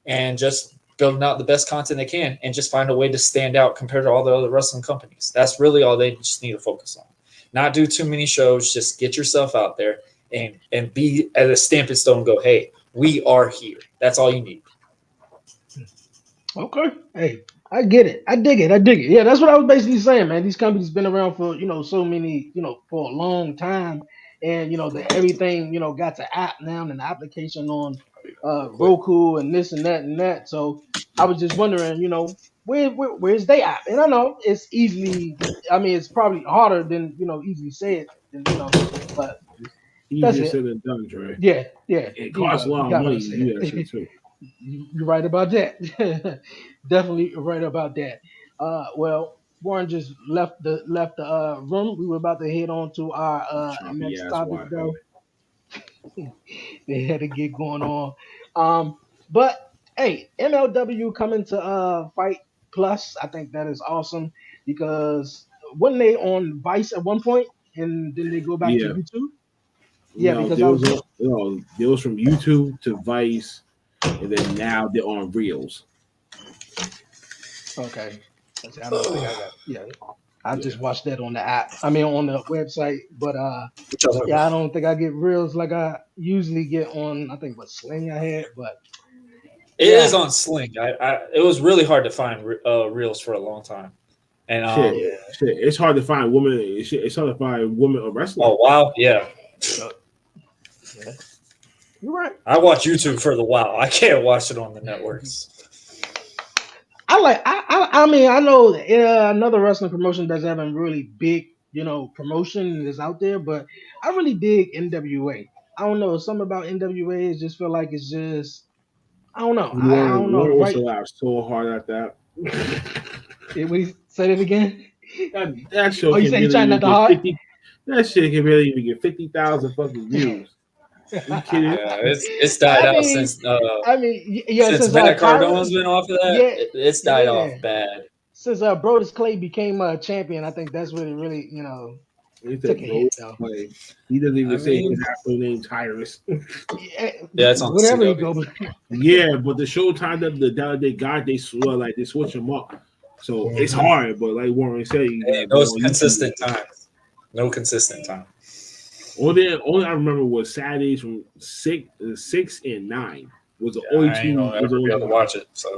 and just building out the best content they can, and just find a way to stand out compared to all the other wrestling companies. That's really all they just need to focus on. Not do too many shows, just get yourself out there and be at a stamping stone and go, hey, we are here. That's all you need. Okay. Hey, I get it. I dig it. Yeah, that's what I was basically saying, man. These companies been around for, so many, for a long time. And, everything, got the app now and the application on Roku and this and that. So I was just wondering, where's they app? And I know it's it's probably harder than, easily said, but easier said than done, Dre. Yeah. It costs a lot of money to do that shit too. You're right about that. Definitely right about that. Well, Warren just left the room. We were about to head on to our next topic, though. They had to get going on. But hey, MLW coming to Fight Plus. I think that is awesome because wasn't they on Vice at one point, and then they go back to YouTube? Yeah, because it was from YouTube to Vice. And then now they're on Reels. Okay. I don't think I got. Yeah, I just watched that on the app. I mean, on the website. But I don't think I get Reels like I usually get on. I think what Sling I had, but it is on Sling. It was really hard to find Reels for a long time. And shit, it's hard to find women. It's hard to find women of wrestling. Oh wow, yeah. You're right. I watch YouTube for the WoW. I can't watch it on the networks. I mean, I know another wrestling promotion doesn't have a really big, promotion is out there, but I really dig NWA. I don't know. Something about NWA is just feel like it's just, I don't know. I don't know. Right? Laughed so hard at that. We say it again. That show. You say you're trying not to hard? That shit can really even get 50,000 fucking views. You kidding? Yeah, it's died out since. Since Matt Cardona's been off of that, it's died off bad. since Brodus Clay became a champion, I think that's what it really, He took said, a "Bro, hit though. like, he doesn't I even say mean, his actual name, Tyrus. Yeah, yeah, it's on whenever he CW. goes. Yeah, but the Showtime that they got, they switch him up. So it's Mhm. hard, but like Warren said, you Hey, got to no go on consistent YouTube. time. No consistent time. Only I remember was Saturdays from 6 and 9 was the only I ain't two. gonna Was the ever be only able to watch it. So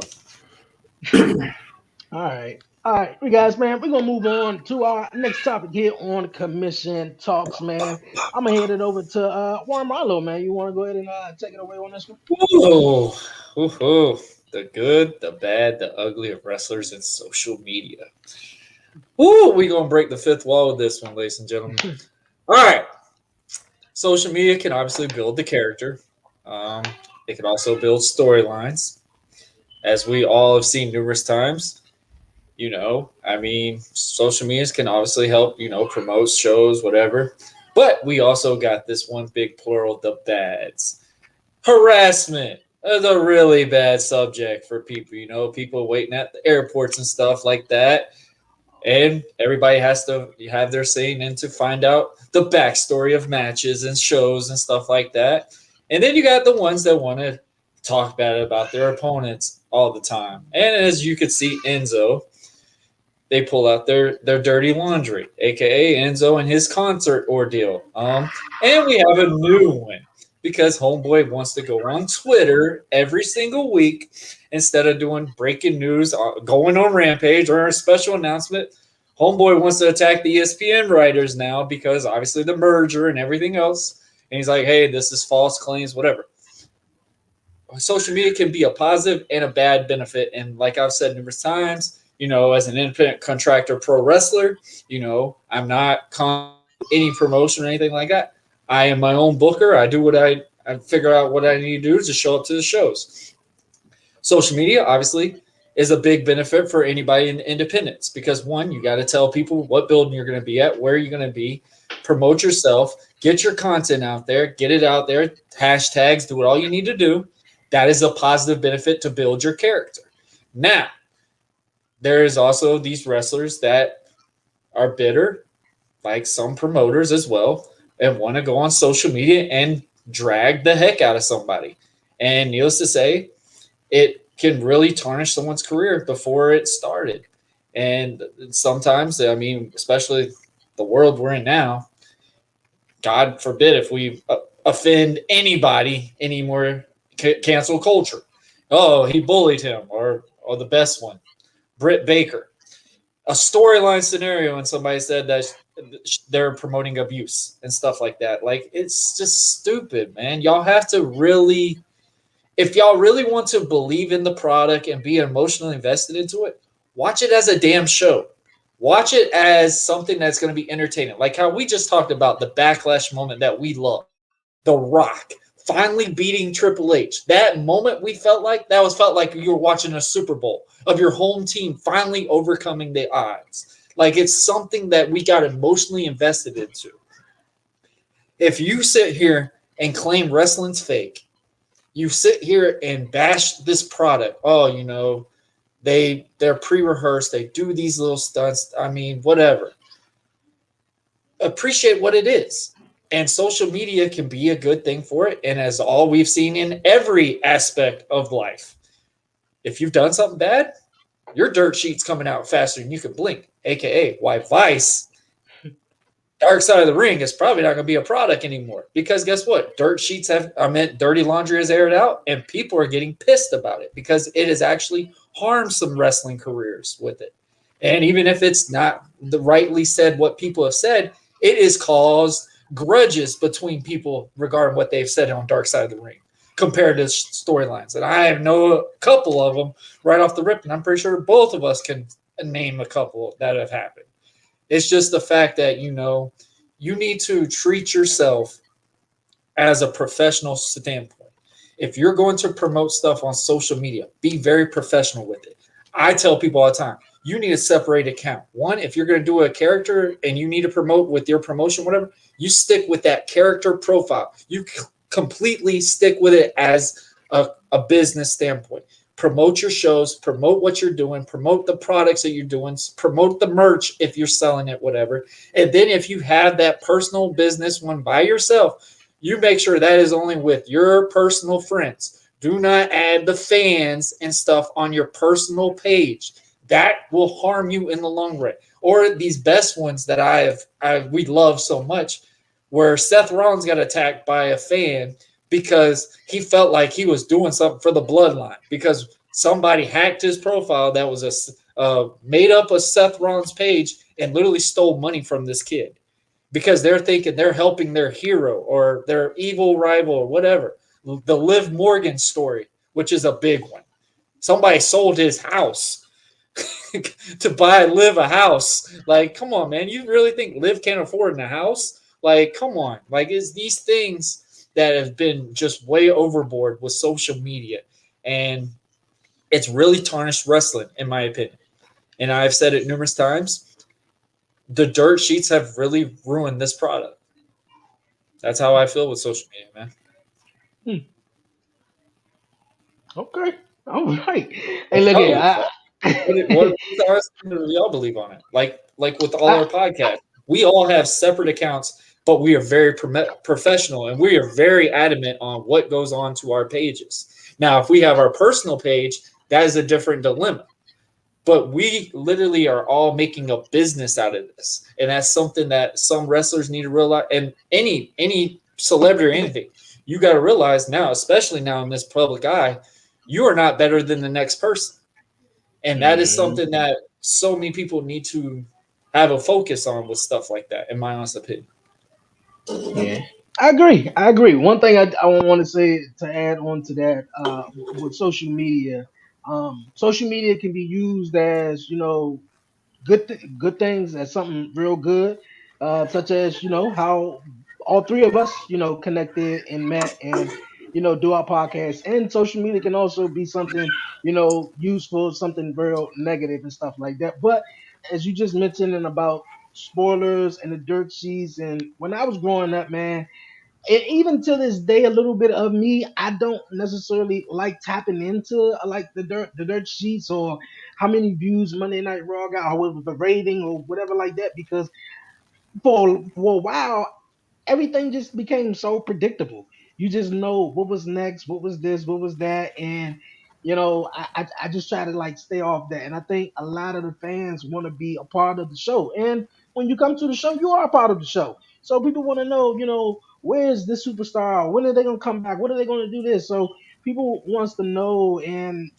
All right. All right, you guys, man, we're gonna move on to our next topic here on Commission Talks, man. I'm gonna hand it over to Juan Marlo, man. You wanna go ahead and take it away on this one? Ooh, ooh, ooh. The good, the bad, the ugly of wrestlers and social media. Ooh, we gonna break the fifth wall with this one, ladies and gentlemen. All right. Social media can obviously build the character. Um, it can also build storylines, as we all have seen numerous times. I mean, social medias can obviously help, promote shows, whatever. But we also got this one big plural, the bads. Harassment is a really bad subject for people, people waiting at the airports and stuff like that. And everybody has to have their saying in to find out the backstory of matches and shows and stuff like that. And then you got the ones that want to talk bad about their opponents all the time. And as you could see, Enzo, they pull out their dirty laundry, aka Enzo and his concert ordeal. And we have a new one because Homeboy wants to go on Twitter every single week instead of doing breaking news, going on Rampage or a special announcement. Homeboy wants to attack the ESPN writers now because obviously the merger and everything else. And he's like, hey, this is false claims, whatever. Social media can be a positive and a bad benefit. And like I've said numerous times, as an independent contractor pro wrestler, I'm not any promotion or anything like that. I am my own booker. I do what I figure out what I need to do to show up to the shows. Social media, obviously, is a big benefit for anybody in independence because one, you got to tell people what building you're going to be at, where you're going to be, promote yourself, get your content out there, get it out there, hashtags, do what all you need to do. That is a positive benefit to build your character. Now, there is also these wrestlers that are bitter, like some promoters as well, and want to go on social media and drag the heck out of somebody. And needless to say, it can really tarnish someone's career before it started. And sometimes, I mean, especially the world we're in now, God forbid if we offend anybody anymore, cancel culture. Oh, he bullied him, or the best one, Britt Baker. A storyline scenario, and somebody said that they're promoting abuse and stuff like that. Like, it's just stupid, man. Y'all have to really, if y'all really want to believe in the product and be emotionally invested into it, watch it as a damn show. Watch it as something that's going to be entertaining. Like how we just talked about the backlash moment that we love. The Rock finally beating Triple H. That moment we felt like you were watching a Super Bowl of your home team finally overcoming the odds. Like it's something that we got emotionally invested into. If you sit here and claim wrestling's fake, you sit here and bash this product. Oh, they're pre-rehearsed. They do these little stunts. I mean, whatever. Appreciate what it is. And social media can be a good thing for it. And as all we've seen in every aspect of life, if you've done something bad, your dirt sheet's coming out faster than you can blink, aka why Vice, Dark Side of the Ring is probably not going to be a product anymore. Because guess what? Dirty laundry has aired out, and people are getting pissed about it because it has actually harmed some wrestling careers with it. And even if it's not the rightly said what people have said, it has caused grudges between people regarding what they've said on Dark Side of the Ring compared to storylines. And I know a couple of them right off the rip, and I'm pretty sure both of us can name a couple that have happened. It's just the fact that, you need to treat yourself as a professional standpoint. If you're going to promote stuff on social media, be very professional with it. I tell people all the time, you need a separate account. One, if you're going to do a character and you need to promote with your promotion, whatever, you stick with that character profile. You completely stick with it as a business standpoint. promote your shows, promote what you're doing, promote the products that you're doing, promote the merch if you're selling it, whatever. And then if you have that personal business one by yourself, you make sure that is only with your personal friends. Do not add the fans and stuff on your personal page. That will harm you in the long run. Or these best ones that we love so much, where Seth Rollins got attacked by a fan because he felt like he was doing something for the bloodline because somebody hacked his profile that was made up a Seth Rollins page and literally stole money from this kid because they're thinking they're helping their hero or their evil rival or whatever. The Liv Morgan story, which is a big one. Somebody sold his house to buy Liv a house. Like, come on, man. You really think Liv can't afford a house? Like, come on. Like, it's these things that have been just way overboard with social media. And it's really tarnished wrestling, in my opinion. And I've said it numerous times. The dirt sheets have really ruined this product. That's how I feel with social media, man. Okay. All right. Hey, look here. What do y'all believe on it? Like with all our podcasts, we all have separate accounts, but we are very professional and we are very adamant on what goes on to our pages. Now, if we have our personal page, that is a different dilemma. But we literally are all making a business out of this. And that's something that some wrestlers need to realize. And any celebrity or anything, you got to realize now, especially now in this public eye, you are not better than the next person. And that is something that so many people need to have a focus on with stuff like that, in my honest opinion. Yeah, I agree. One thing I want to say to add on to that with social media, social media can be used as good things as something real good, such as how all three of us connected and met and do our podcast. And social media can also be something useful, something real negative and stuff like that. But as you just mentioned and about spoilers and the dirt sheets, and when I was growing up, man, and even to this day, a little bit of me, I don't necessarily like tapping into like the dirt sheets or how many views Monday Night Raw got or what was the rating or whatever like that, because for a while everything just became so predictable. You just know what was next, what was this, what was that, and I just try to like stay off that. And I think a lot of the fans want to be a part of the show. And when you come to the show, you are a part of the show. So people want to know, where's this superstar? When are they gonna come back? What are they gonna do this? So people wants to know and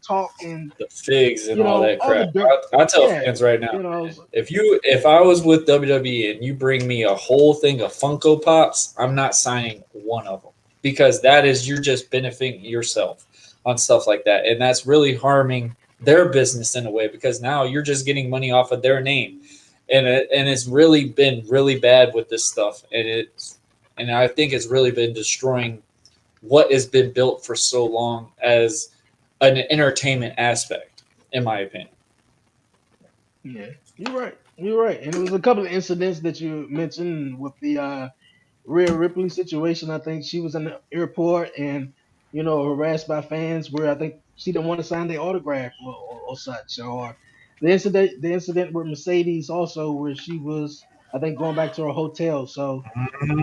talk and The figs and all that all the crap. dirt. I tell Yeah, fans right now, so- if I was with WWE and you bring me a whole thing of Funko Pops, I'm not signing one of them because you're just benefiting yourself on stuff like that, and that's really harming their business in a way because now you're just getting money off of their name, and it's really been really bad with this stuff, and I think it's really been destroying what has been built for so long as an entertainment aspect, in my opinion. Yeah, you're right. You're right. And it was a couple of incidents that you mentioned with the Rhea Ripley situation. I think she was in the airport and harassed by fans where I think she didn't want to sign their autograph or such. Or the incident with Mercedes also where she was I think going back to her hotel. So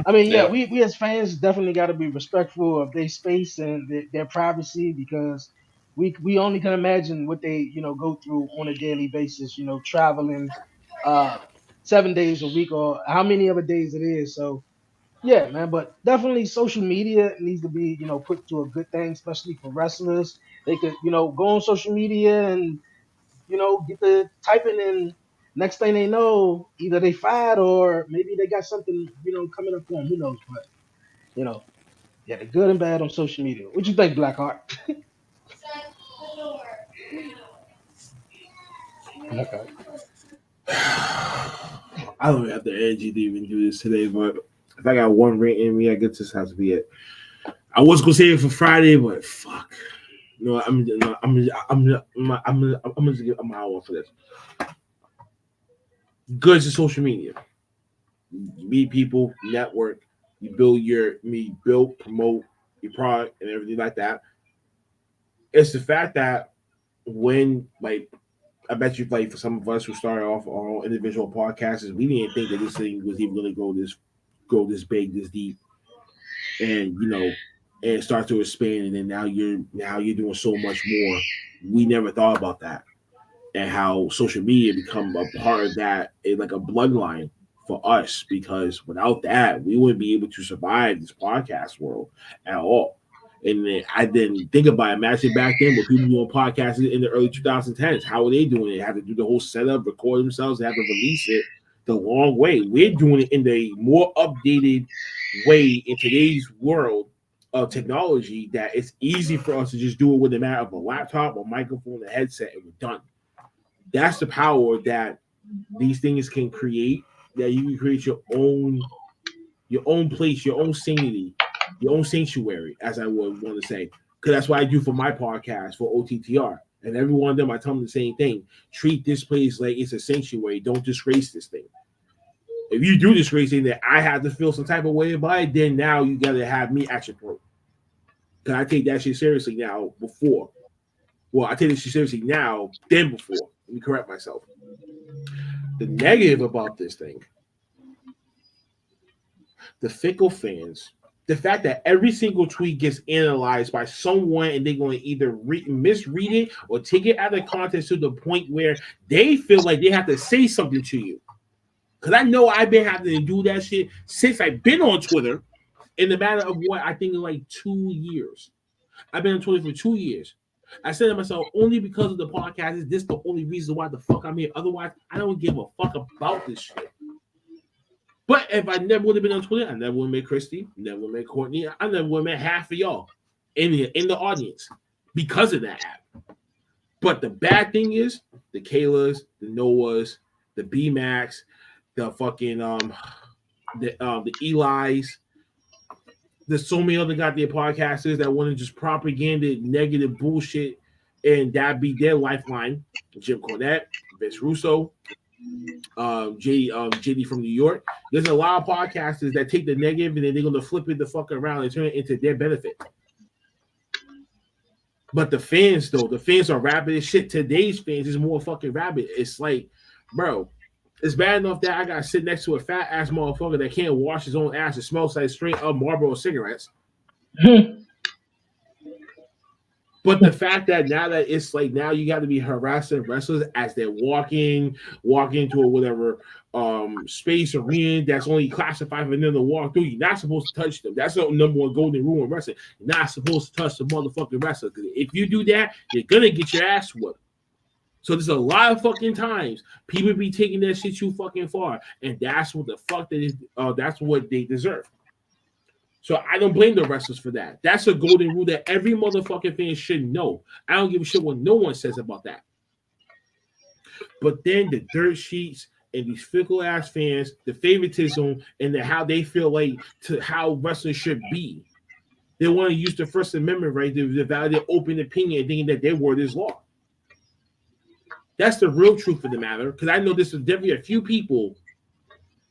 I mean, yeah, Yeah, we as fans definitely got to be respectful of their space and their privacy because we only can imagine what they go through on a daily basis. Traveling uh 7 days a week or how many other days it is. So yeah, man, but definitely social media needs to be put to a good thing, especially for wrestlers. They could go on social media and get the typing in. Next thing they know, either they fired or maybe they got something, coming up for them. Who knows? But you know, yeah, the good and bad on social media. What you think, Blackheart? Blackheart. I don't have the energy to even do this today, but if I got one rant in me, I guess this has to be it. I was gonna save it for Friday, but fuck. No, I'm just give an hour for this. Goods to social media. You meet people, network, you build promote your product and everything like that. It's the fact that when, like, I bet you, like, for some of us who started off our individual podcasts, we didn't think that this thing was even going to go this big, this deep, and and start to expand. And then now you're doing so much more. We never thought about that, and how social media become a part of that, like a bloodline for us. Because without that, we wouldn't be able to survive this podcast world at all. And then I didn't think about it. Imagine back then with people doing podcasts in the early 2010s. How were they doing it? They had to do the whole setup, record themselves, they had to release it the long way. We're doing it in the more updated way in today's world of technology, that it's easy for us to just do it with a matter of a laptop, a microphone, a headset, and we're done. That's the power that these things can create, that you can create your own place, your own sanity, your own sanctuary, as I would want to say. Because that's what I do for my podcast, for OTTR. And every one of them, I tell them the same thing. Treat this place like it's a sanctuary. Don't disgrace this thing. If you do disgrace it, that I have to feel some type of way about it, then now you got to have me action pro. Because I take that shit seriously now before. Well, I take this shit seriously now than before. Let me correct myself. The negative about this thing, the fickle fans, the fact that every single tweet gets analyzed by someone and they're going to either misread it or take it out of context to the point where they feel like they have to say something to you. Because I know I've been having to do that shit since I've been on Twitter, in the matter of what I think in like 2 years. I've been on Twitter for 2 years. I said to myself, only because of the podcast is this the only reason why the fuck I'm here. Otherwise, I don't give a fuck about this shit. But if I never would have been on Twitter, I never would have met Christy, never would have met Courtney, I never would have met half of y'all in the audience because of that app. But the bad thing is the Kaylas, the Noahs, the B-Max, the fucking the Eli's. There's so many other goddamn podcasters that want to just propaganda negative bullshit, and that be their lifeline. Jim Cornette, Vince Russo, JD from New York. There's a lot of podcasters that take the negative and then they're gonna flip it the fuck around and turn it into their benefit. But the fans, though, the fans are rabid as shit. Today's fans is more fucking rabid. It's like, bro, it's bad enough that I gotta sit next to a fat ass motherfucker that can't wash his own ass and smells like straight up Marlboro cigarettes. But the fact that now that it's like now you got to be harassing wrestlers as they're walking into a whatever space arena that's only classified for them to walk through. You're not supposed to touch them. That's the number one golden rule in wrestling. You're not supposed to touch the motherfucking wrestler. Because if you do that, you're gonna get your ass whooped. So there's a lot of fucking times people be taking that shit too fucking far, and that's what the fuck that's what they deserve. So I don't blame the wrestlers for that. That's a golden rule that every motherfucking fan should know. I don't give a shit what no one says about that. But then the dirt sheets and these fickle ass fans, the favoritism and how they feel like to how wrestling should be. They want to use the First Amendment right to validate open opinion, thinking that their word is law. That's the real truth of the matter. Because I know there's definitely a few people.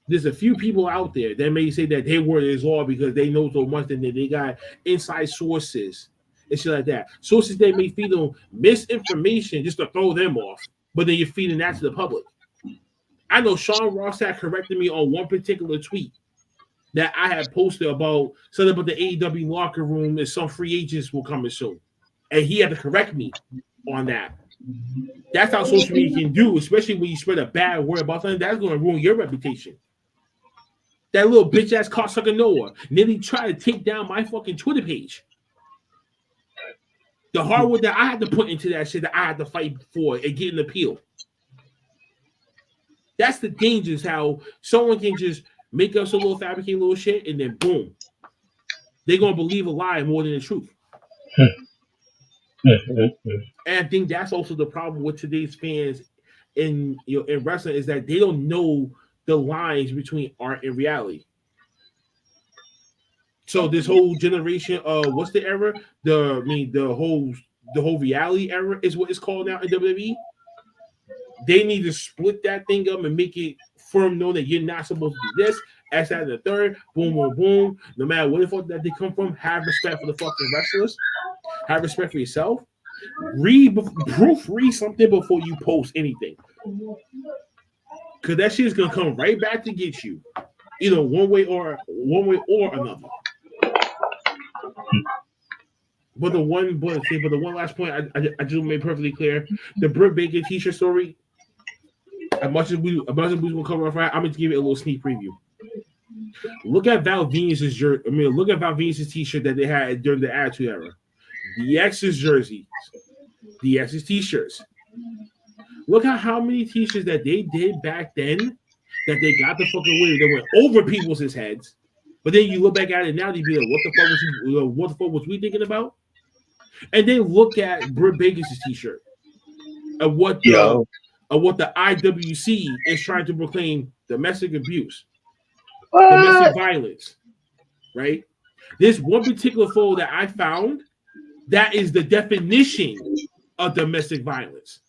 There's a few people out there that may say that their word is law because they know so much that they got inside sources and shit like that. Sources that may feed them misinformation just to throw them off, but then you're feeding that to the public. I know Sean Ross had corrected me on one particular tweet that I had posted about something about the AEW locker room and some free agents will come soon. And he had to correct me on that. That's how social media can do, especially when you spread a bad word about something that's going to ruin your reputation. That little bitch ass cocksucker Noah nearly tried to take down my fucking Twitter page. The hard work that I had to put into that shit that I had to fight for and get an appeal. That's the danger, is how someone can just make up some little fabricated little shit and then boom. They're going to believe a lie more than the truth. And I think that's also the problem with today's fans in wrestling, is that they don't know the lines between art and reality. So this whole generation of what's the era? The whole reality era is what it's called now in WWE. They need to split that thing up and make it firm know that you're not supposed to do this. As that the third, boom, boom, boom. No matter where the fuck that they come from, have respect for the fucking wrestlers. Have respect for yourself. proofread something before you post anything, because that shit is gonna come right back to get you, either one way or another. But the one last point I just made perfectly clear: the Britt Baker T-shirt story. As much as we will cover off, right, I'm gonna give it a little sneak preview. Look at Val Venus's jersey. Look at Val Venus's T-shirt that they had during the Attitude Era. The X's jerseys, the X's T-shirts. Look at how many T-shirts that they did back then that they got the fucking way that went over people's heads. But then you look back at it now, you'd be like, what the fuck was we thinking about? And then look at Britt Baker's T-shirt of what the IWC is trying to proclaim: domestic abuse, domestic violence. Right? This one particular photo that I found, that is the definition of domestic violence.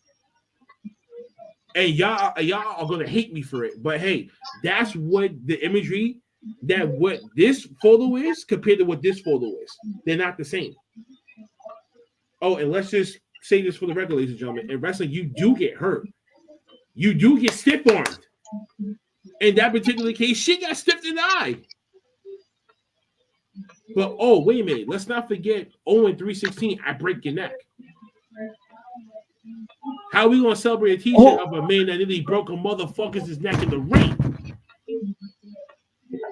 And y'all are gonna hate me for it, but hey, that's what the imagery, that what this photo is compared to what this photo is. They're not the same. Oh, and let's just say this for the record, ladies and gentlemen. In wrestling, you do get hurt. You do get stiff-armed. In that particular case, she got stiffed in the eye. But, oh, wait a minute. Let's not forget Owen 316, I break your neck. How are we going to celebrate a T-shirt of a man that nearly broke a motherfucker's neck in the ring?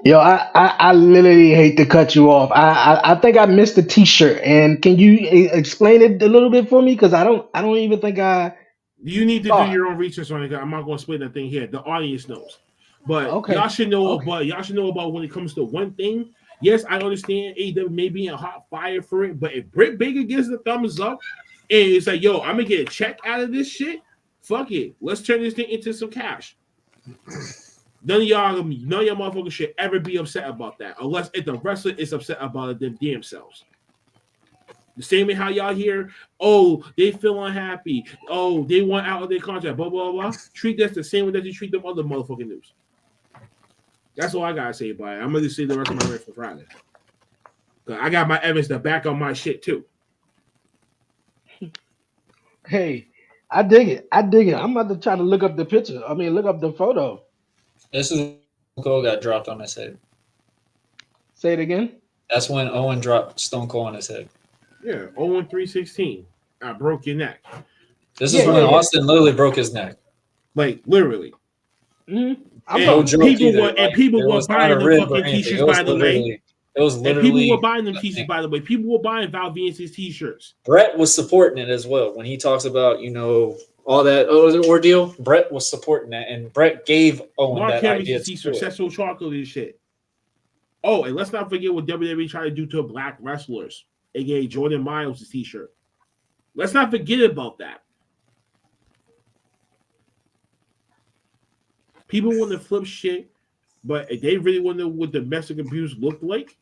Yo, I literally hate to cut you off. I think I missed the T-shirt, and can you explain it a little bit for me? Because I don't even think I. You need to do your own research on it. I'm not going to explain that thing here. The audience knows, but y'all should know. Okay. But y'all should know about when it comes to one thing. Yes, I understand AEW may be in hot fire for it, but if Britt Baker gives the thumbs up and it's like, yo, I'm gonna get a check out of this shit. Fuck it, let's turn this thing into some cash. None of y'all motherfuckers should ever be upset about that, unless if the wrestler is upset about it them damn selves. The same way how y'all hear, oh, they feel unhappy, oh, they want out of their contract, blah, blah, blah. Treat that the same way that you treat them other motherfucking news. That's all I gotta say about it. I'm gonna say the rest of my rant for Friday. Cause I got my evidence to back on my shit too. Hey, I dig it. I'm about to try to look up the picture. Look up the photo. This is when Cole got dropped on his head. Say it again. That's when Owen dropped Stone Cold on his head. Yeah, Owen 316. I broke your neck. This is when Austin literally broke his neck. Like literally. Mm-hmm. People were buying the fucking t-shirts, by the way. It was literally. And people were buying them t-shirts, by the way. People were buying Val Venus's t-shirts. Brett was supporting it as well. When he talks about, all that ordeal, Brett was supporting that. And Brett gave Owen Mark that idea. Successful chocolate and shit. Oh, and let's not forget what WWE tried to do to black wrestlers, aka Jordan Miles' t-shirt. Let's not forget about that. People want to flip shit, but if they really want to know what domestic abuse looked like,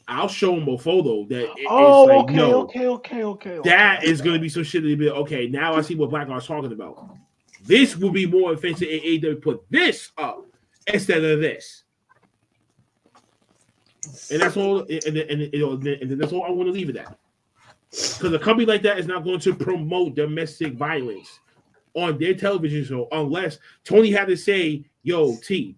I'll show them a photo that okay. That is going to be some shit that be okay. Now I see what Black are talking about. This will be more offensive if AEW put this up instead of this. And that's all. And that's all I want to leave it at. Because a company like that is not going to promote domestic violence on their television show unless Tony had to say, yo, T,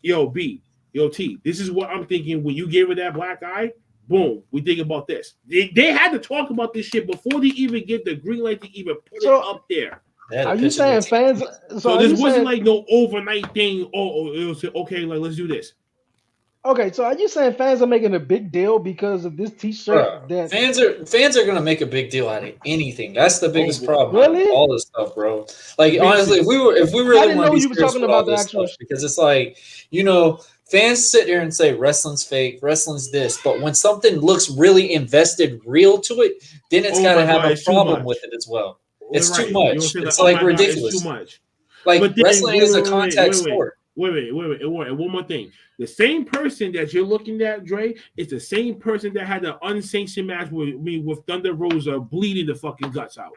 yo, B, yo, T, this is what I'm thinking when you gave her that black eye. Boom, we think about this. They had to talk about this shit before they even get the green light to even put it up there. Are you saying fans? So this wasn't like no overnight thing. Oh, it was okay. Like, let's do this. Okay, so are you saying fans are making a big deal because of this T-shirt? Fans are gonna make a big deal out of anything. That's the biggest problem. Really? All this stuff, bro. Like honestly, if we really want to be serious about all this stuff, because it's like, fans sit there and say wrestling's fake, wrestling's this, but when something looks really invested, real to it, then it's gotta have a problem with it as well. It's too much. It's like ridiculous. It's too much. Like wrestling is a contact sport. Wait. And one more thing. The same person that you're looking at, Dre, is the same person that had the unsanctioned match with Thunder Rosa bleeding the fucking guts out.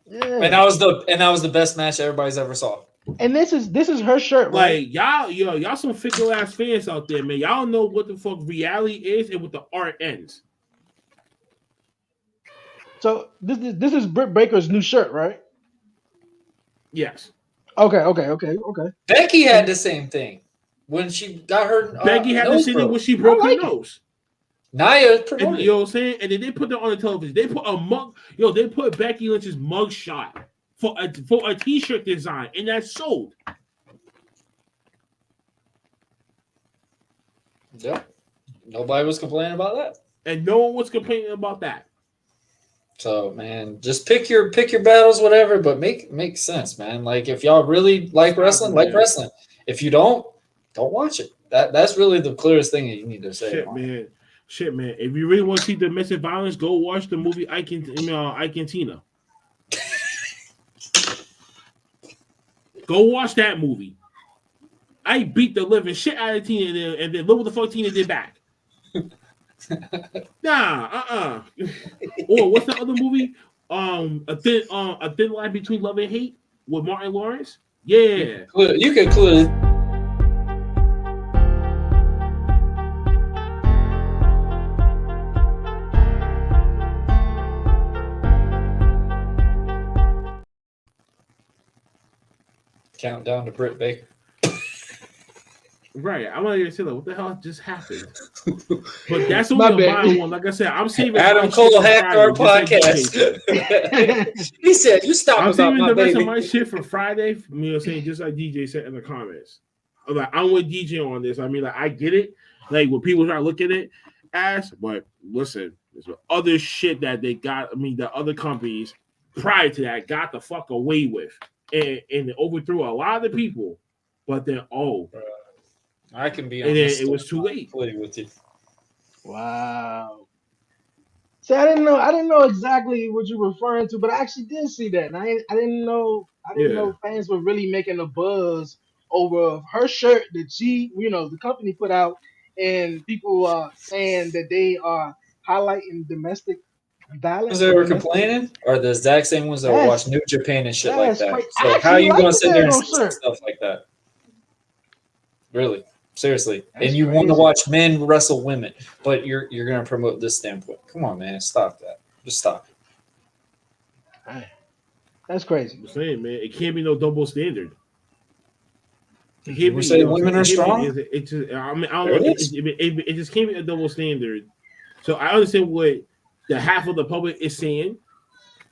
Yeah. And that was the best match everybody's ever saw. And this is her shirt, right? Like y'all some fickle ass fans out there, man. Y'all know what the fuck reality is and what the art ends. So this is Britt Baker's new shirt, right? Yes. Okay. Becky had the same thing when she got her. Becky had the nose same thing broke. when she broke I like her it. nose. Nia And promoted. you know what I'm saying? And then they put that on the television. They put a mug. They put Becky Lynch's mug shot for a t-shirt design, and that sold. Yep. Nobody was complaining about that. And no one was complaining about that. So man, just pick your battles, whatever, but make sense, man. Like if y'all really like wrestling, like wrestling. If you don't watch it. That's really the clearest thing that you need to say. Shit, man. If you really want to see domestic violence, go watch the movie Ike and Tina. Go watch that movie. I beat the living shit out of Tina and then look what the fuck Tina did back. Or what's the other movie? A thin line between love and hate with Martin Lawrence. Yeah, you can include it. Countdown to Britt Baker. Right. I'm gonna say like, what the hell just happened? But that's only a minor one. Like I said, I'm saving Adam Cole hacked our podcast. He said, "You stop." I'm saving the rest baby. of my shit for Friday. You know what I'm saying? Just like DJ said in the comments. I'm like, I'm with DJ on this. I mean, like, I get it. Like when people try to look at it as, but listen, there's other shit that they got. I mean, the other companies prior to that got the fuck away with, and they overthrew a lot of the people. But then, I can be. And then it was too late. With you. Wow. See, I didn't know exactly what you're referring to, but I actually did see that, and I didn't know fans were really making a buzz over her shirt that the company put out, and people are saying that they are highlighting domestic violence. They were complaining, or the exact same ones that watch New Japan and shit like that. Great. So how are you going to sit there and say stuff like that? Really? Seriously, that's and you crazy. Want to watch men wrestle women, but you're going to promote this standpoint. Come on, man, stop that. Just stop it. That's crazy. I'm saying, man, it can't be no double standard. It can't be. Say women are strong. It just can't be a double standard. So I understand what the half of the public is saying.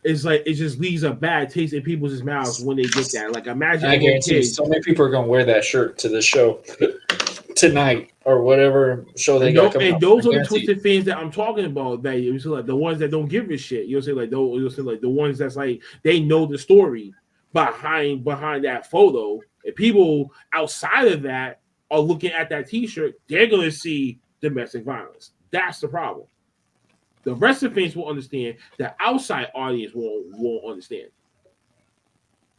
It's like it just leaves a bad taste in people's mouths when they get that. Like imagine, I guarantee you, so many people are going to wear that shirt to the show tonight or whatever show they got coming. And those are the twisted fans that I'm talking about. That you like the ones that don't give a shit. You'll say like those. You'll say like the ones that's like they know the story behind that photo. And people outside of that are looking at that T-shirt. They're gonna see domestic violence. That's the problem. The rest of the fans will understand. The outside audience won't understand.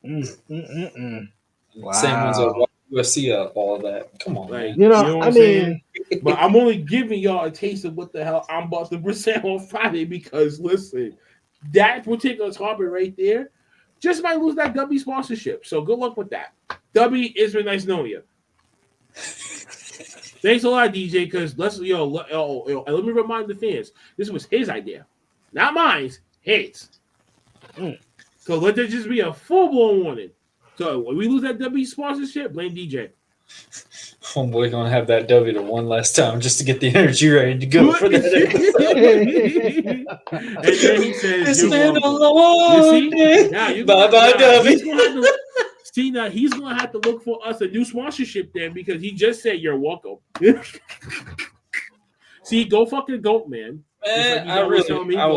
Wow. Same ones that UFC all of that. Come on, like, man. you know what I'm saying? But I'm only giving y'all a taste of what the hell I'm about to present on Friday because listen, that particular topic right there just might lose that W sponsorship. So good luck with that. W, it's been nice knowing you. Thanks a lot, DJ. Because let me remind the fans, this was his idea, not mine. His. So let there just be a full-blown warning. So when we lose that W sponsorship, blame DJ. Homeboy gonna have that W to one last time just to get the energy ready to go for that episode. And then he says, "It's been a long day. Bye bye, W." See, now he's going to have to look for us a new sponsorship then because he just said you're welcome. See, go fucking goat, man. Man, I was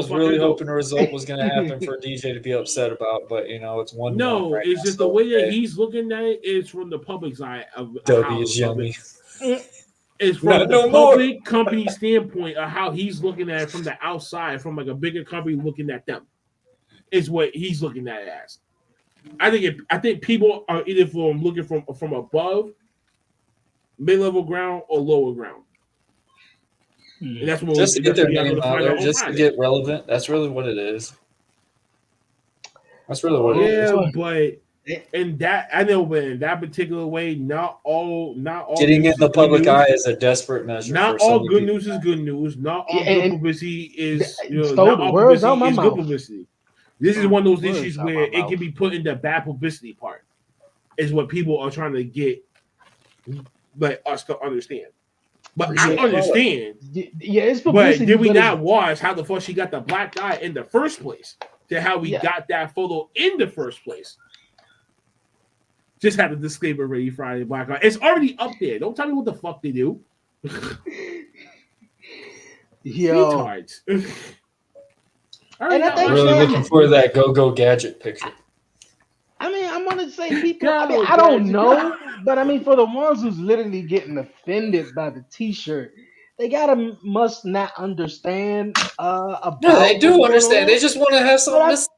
really hoping a result was going to happen for DJ to be upset about, but, it's 1-1. No, right it's now, just the way that he's looking at it is from the public's eye. W is yummy. It's from the public company standpoint of how he's looking at it from the outside, from like a bigger company looking at them. Is what he's looking at it as. I think people are either looking from above, mid-level ground, or lower ground. And that's what just to get their name out there, just to get relevant. That's really what it is. That's really what it is. Yeah, but in that I know, but in that particular way, not all Getting news in the is good public news. eye is a desperate measure. Not for so all many good people. news is good news. Not all Yeah, good and publicity is stole not the all words out publicity my is good mouth. publicity. This is Stole one of those the words issues out where my it mouth. can be put in the bad publicity part. Is what people are trying to get like us to understand. But I Yeah. understand. Yeah, it's But publicity. did we but it's- not watch how the fuck she got the black eye in the first place? To how we Yeah. got that photo in the first place. Just had a disclaimer ready Friday black eye. It's already up there. Don't tell me what the fuck they do. Yo, Retards. And I I'm think, really man, looking for that go-go gadget picture. I mean, I'm gonna say people. I Go, mean, I don't guys, know, but I mean, for the ones who's literally getting offended by the T-shirt, they must not understand about. No, they do what's going understand. on. They just want to have something I'm- to see.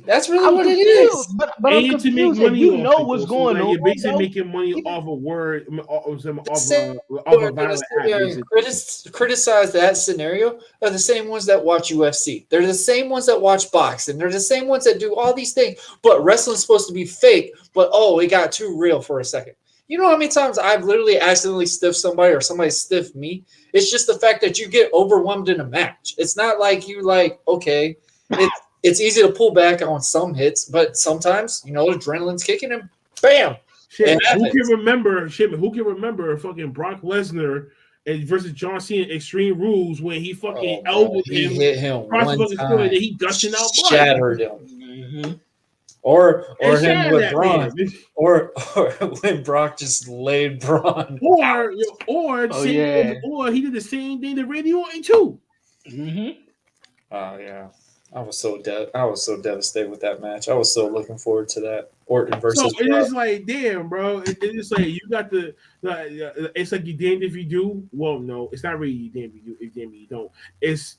That's really I'm what it confused, is. but I'm and to make confused. If money you off know it, what's though. So, going like, on, you're basically though, making money even- off a word, off a They're violent sit act. there and criticize that scenario are the same ones that watch UFC. They're the same ones that watch boxing. They're the same ones that do all these things. But wrestling's supposed to be fake. But it got too real for a second. You know how many times I've literally accidentally stiffed somebody or somebody stiffed me? It's just the fact that you get overwhelmed in a match. It's not like you okay. It's easy to pull back on some hits, but sometimes adrenaline's kicking and bam. Shit, It who happens. can remember? Who can remember fucking Brock Lesnar versus John Cena Extreme Rules when he fucking elbowed He him hit him across the one fucking foot time, and he gushing out blood? shattered him. Mhm. Or And him shattered with that Braun, man. or when Brock just laid Braun. Or Oh, yeah. or he did the same thing to Randy Orton too. Mhm. Oh yeah, I was so devastated with that match. I was so looking forward to that Orton So versus it Brock. is like, damn, bro. It's like you got it's like you damned if you do. Well, no, it's not really you damned if you damned if you don't. It's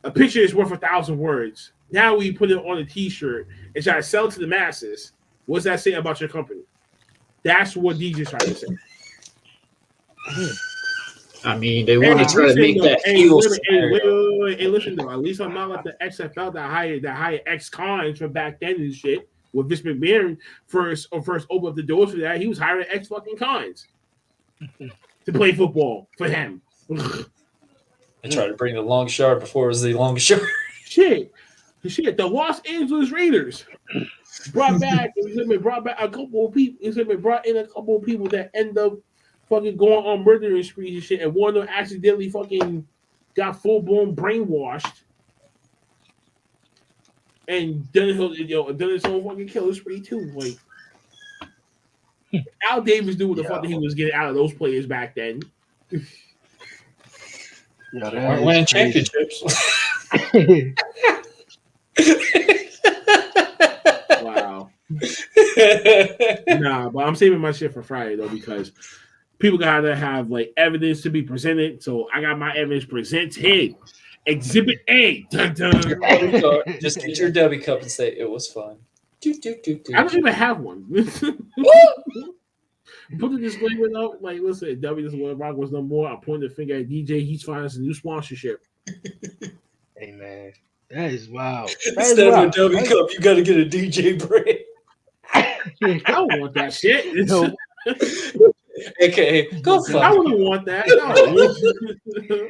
a picture is worth 1,000 words. Now we put it on a T-shirt and try to sell it to the masses. What's that say about your company? That's what DJ's trying to say. I mean, they want to Hey, try to listen, make though, that hey, heel wait, scenario. wait. Hey, listen though. At least I'm not like the XFL that hired ex-cons from back then and shit. With Vince McMahon first opened up the doors for that, he was hiring ex-fucking cons to play football for him. I tried to bring the long shot before it was the long shot. Shit. The Los Angeles Raiders brought back a couple of people. Brought in a couple of people that end up fucking going on murdering sprees and shit, and one of them accidentally fucking got full blown brainwashed and done his own fucking killer spree too. Like Al Davis knew what the fuck that he was getting out of those players back then. Yo, that Weren't is winning crazy. championships. Wow. Nah, but I'm saving my shit for Friday though because people gotta have like evidence to be presented. So I got my evidence presented. Exhibit A. Dun, dun. Just get your Debbie cup and say it was fun. I don't even have one. Put the disclaimer up, like, listen, W doesn't want to rock was no more. I point the finger at DJ. He's finding us a new sponsorship. Hey man, that is wild. That is Instead of a wild. Debbie cup, you got to get a DJ brand. I don't want that shit. No. AKA, go I fuck. wouldn't want that. No.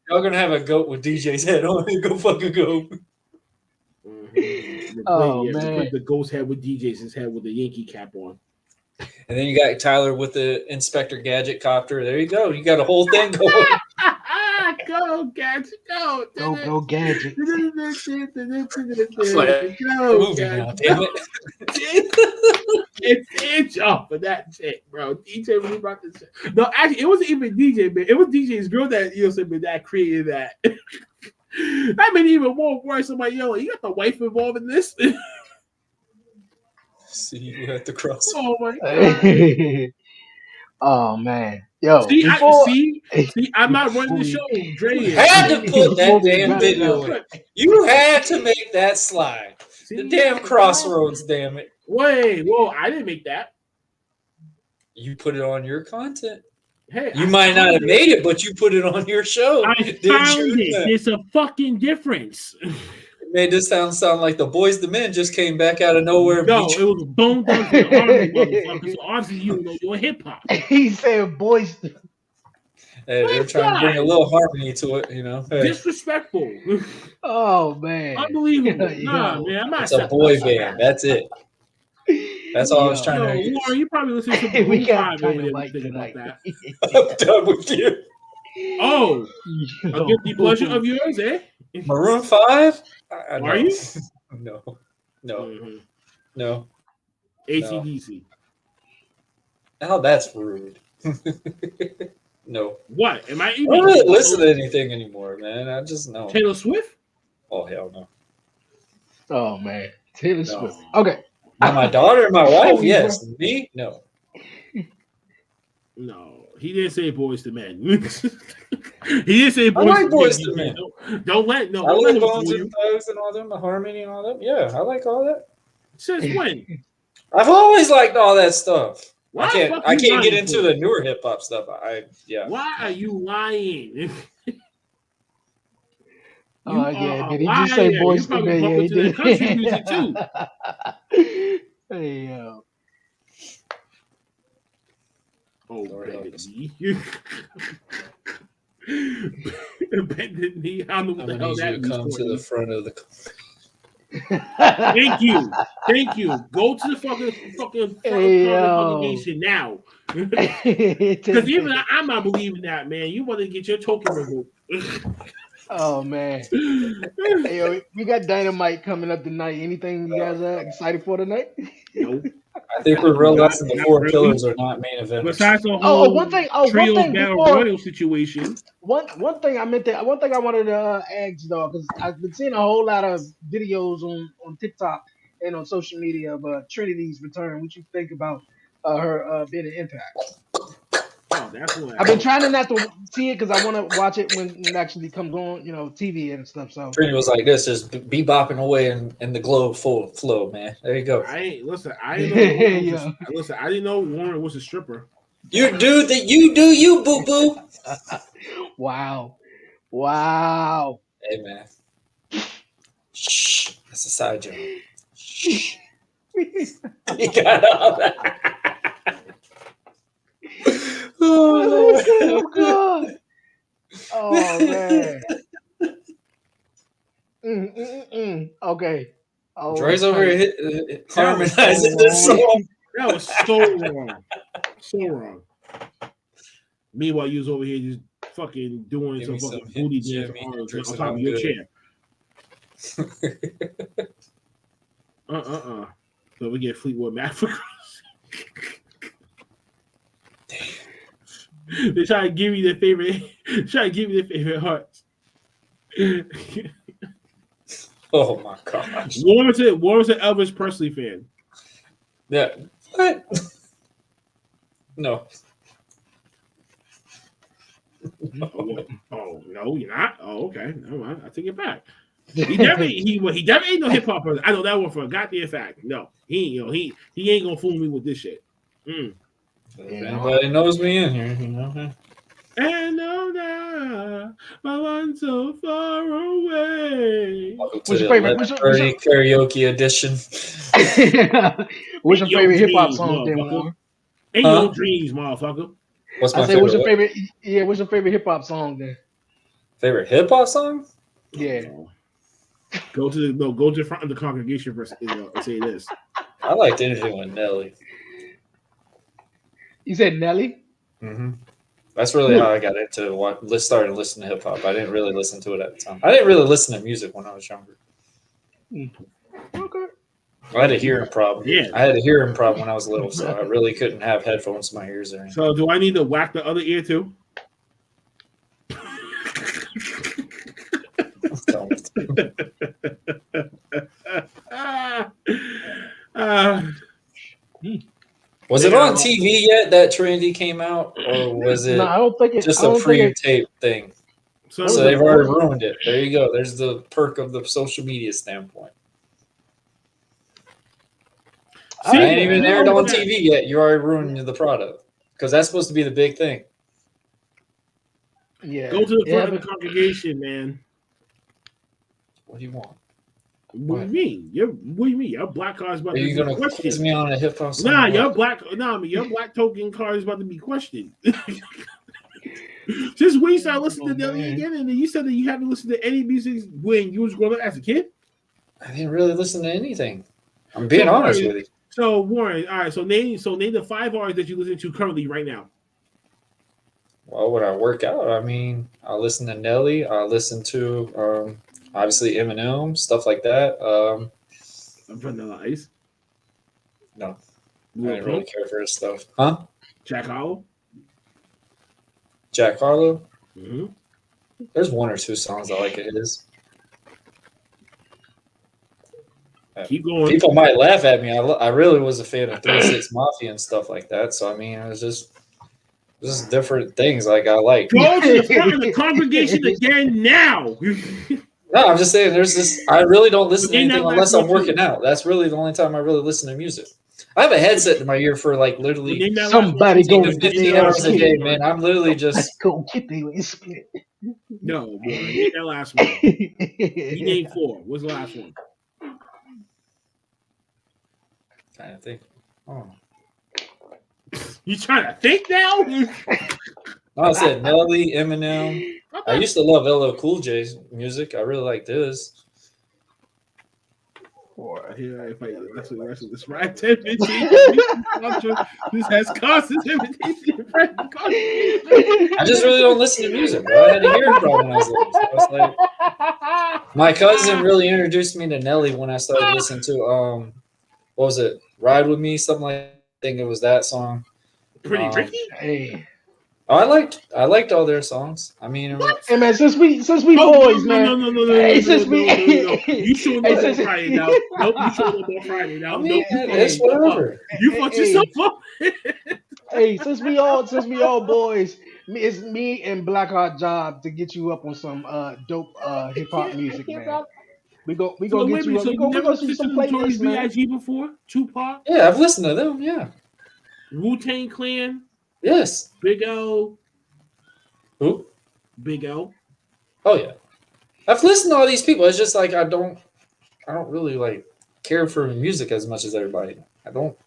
Y'all gonna have a goat with DJ's head on it. Go fuck a goat. Oh, We man. put the ghost head with DJ's head with the Yankee cap on. And then you got Tyler with the Inspector Gadget copter. There you go. You got a whole thing going. Go, Gadget, go. Go gadget. It's like a Go, movie now, Gadget. damn it. It's up for that shit, bro. DJ really brought this shit. No, actually, it wasn't even DJ, man. It was DJ's girl that that created that. That made it even more worse. I'm like, yo, you got the wife involved in this? See you at the cross. Oh my god. Oh man, yo. See, before- I'm not running the show. Dre You is. had to put that Before we damn wrap it video up. in. You had to make that slide. See? The damn crossroads, damn it. Wait, whoa, I didn't make that. You put it on your content. Hey, You I might not found have it. made it, but you put it on your show. I Did found you? it. There's a fucking difference. made this sound like the Boys the Men just came back out of nowhere. No, it was Bone Thugs and Harmony, motherfucker. So obviously you know your hip hop. He said, "Boys." Hey, they're trying to bring a little harmony to it, you know. Hey, Disrespectful. Oh man, Unbelievable. Yo. Nah, man. I'm not it's a boy band. That's it. That's all I was trying to Warren, you probably listen to we Blue got Five over there Dynamite thinking tonight. about that. I'm done with you. Oh, a guilty pleasure of yours, eh? Maroon 5? Are you? No. Mm-hmm. No. AC/DC. Oh, that's rude. No. What? Am I I even don't really listen to anything anymore, man. I just know. Taylor Swift? Oh, hell no. Oh man, Taylor No. Swift. Okay. Now, my daughter and my wife, Oh, yes. Me, no. No, he didn't say Boys to Men. He didn't say I Boys like to Boys Men. to Men. Don't let I don't like let him Bones fool you. and Thugs and all them, the Harmony and all them. Yeah, I like all that. Since when? I've always liked all that stuff. Why I the fuck can't you get lying into for? the newer hip hop stuff. Yeah. Why are you lying? Oh yeah, did he liar. just say You Boys to probably Men? bump Yeah, he into that did. country music too. Hey yo. Oh, Lord help us. baby. Bended knee. I don't know I'm what the gonna hell need you that to means. come to the front of the. Thank you. Go to the fucking Hey, congregation now. Because even I'm not believing that, man. You want to get your token revoked. Oh man. Hey yo, we got Dynamite coming up tonight. Anything you guys are excited for tonight? Nope. I think we're realizing the Not four really. pillars are not main eventers. Besides the Oh, whole one thing trio battle before royal situation. one thing I wanted to ask though, because I've been seeing a whole lot of videos on TikTok and on social media of Trinity's return. What you think about her being an Impact? Oh, that's what I've been trying to not to see it because I want to watch it when it actually comes on, TV and stuff. So Trini was like this, just be bopping away in the globe full flow, man. There you go. I didn't know. Yeah. I didn't know Warren was a stripper. You do that. You do you, boo boo. Wow. Hey man. Shh. That's a side joke. Shh. You got all that. Oh god. Oh man. Okay. Oh, Dre's over here harmonizing this song. That was so wrong. So wrong. Meanwhile, you was over here just fucking doing Give some me some fucking booty hit, dance Jimmy. on Drink top some of your good. chair. So we get Fleetwood Mac for They try to give you their favorite. Hearts. Oh my gosh. Warren's an Elvis Presley fan. Yeah. What? No. Oh no, you're not. Oh, okay. Never mind. I take it back. He definitely ain't no hip hop person. I know that one for a goddamn fact. No, he ain't gonna fool me with this shit. If anybody knows me in here, you know. And no, my one so far away. Welcome to What's the your favorite? 11:30 karaoke edition. What's your favorite hip hop dreams, song, then, motherfucker. Warren? Ain't your dreams, motherfucker. What's my I say, favorite? what's your favorite? Yeah, what's your favorite hip hop song then? Favorite hip hop song? Yeah. Go to the front of the congregation for and say this. I liked anything with Nelly. You said Nelly? Mm-hmm. That's really how I got into started listening to hip hop. I didn't really listen to it at the time. I didn't really listen to music when I was younger. Okay. I had a hearing problem. Yeah. I had a hearing problem when I was little, so I really couldn't have headphones in my ears or anything. So do I need to whack the other ear too? Was it on TV yet that Trinity came out, or was it No, I don't think it's just a pre-tape thing? So they've already ruined it. There you go. There's the perk of the social media standpoint. I ain't even aired on TV yet. You're already ruining the product because that's supposed to be the big thing. Yeah. Go to the front of the congregation, man. What do you want? What do you mean? What do you mean? Your black card is about Are to you be gonna quiz questioned. me on a hip hop song? Nah, your black token card is about to be questioned. Just when you started listening to Nelly again, and then you said that you haven't listened to any music when you was growing up as a kid. I didn't really listen to anything. I'm being honest with you. So Warren, all right. So name the 5 artists that you listen to currently right now. Well, when I work out, I mean, I listen to Nelly. I listen to obviously Eminem, stuff like that. Vanilla Ice. No, I Lil didn't really Pump, care for his stuff. Huh? Jack Harlow. Jack Harlow. Mm-hmm. There's 1 or 2 songs I like of his. Keep going. People might laugh at me. I really was a fan of 3 6 Mafia and stuff like that. So I mean, it was just different things like I like. Go to the front of the congregation again now. No, I'm just saying there's this. I really don't listen to But they anything not unless like I'm working you. out. That's really the only time I really listen to music. I have a headset in my ear for like literally Somebody go 50 hours a day, man. I'm literally just. Go get the split. No, boy. Name that last one. You named 4. What's the last one? I think. Oh. You trying to think now? I said Nelly, Eminem. I used to love LL Cool J's music. I really liked his. Here, if I this right 10 minutes. This has cost us invitation. I just really don't listen to music, bro. I had a hearing problem when I was little. So I was like, my cousin really introduced me to Nelly when I started listening to what was it? Ride With Me, something like I think it was that song. Pretty Ricky? Hey. I liked all their songs. I mean, Hey man, since we boys, man. No. Hey, since we You showing up on Friday now. Nope, you showing up on Friday now. I mean, Nope, it's whatever. You fucked yourself up. Hey, since we all boys, it's me and Blackheart job to get you up on some dope hip hop music, man. We go get you up. So We you never go see listened some to Notorious playlists, man. B.I.G. before? Tupac? Yeah, I've listened to them. Yeah. Wu-Tang Clan? Yes. Big L? Who? Big L? Oh yeah. I've listened to all these people. It's just like I don't really like care for music as much as everybody. I don't.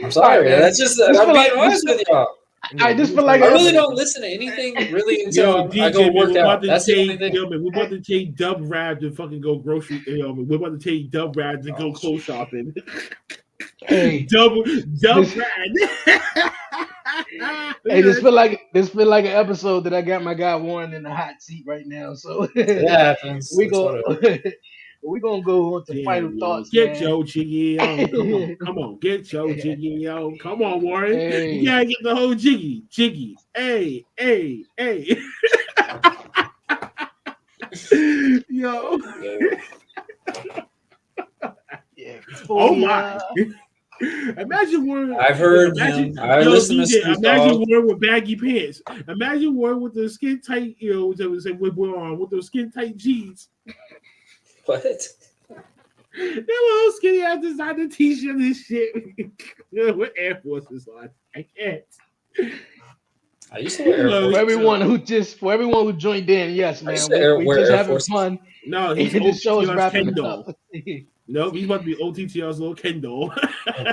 I'm sorry. Right, That's just I'm being honest with y'all. I just feel like I really don't listen to anything really until I go DJ, work out. That's the only thing. we're about to take Dub Rad to fucking go grocery. We're about to take Dub Rad to go clothes shopping. Hey, Dub Rad. hey, this feel like an episode that I got my guy Warren in the hot seat right now. So It happens. we gonna go on to final thoughts. Get man. Joe Jiggy on. Come on. Get Joe Jiggy on. Come on, Warren. Hey. You gotta get the whole Jiggy. Hey. Yo. Yeah. Oh my. Imagine Warren. I've heard him. I listen to Snoop Imagine Dogg. Warren with baggy pants. Imagine Warren with the skin tight, with those skin tight jeans. What? That little skinny ass designer t-shirt and shit. With Air Forces on. I can't. I used to wear Air Force. For everyone who joined in, yes, man. used to We wear just Air having Forces. fun. No, he's The show is OTTR's wrapping Ken up. doll. No, he's about to be OTTR's little Ken doll. Oh,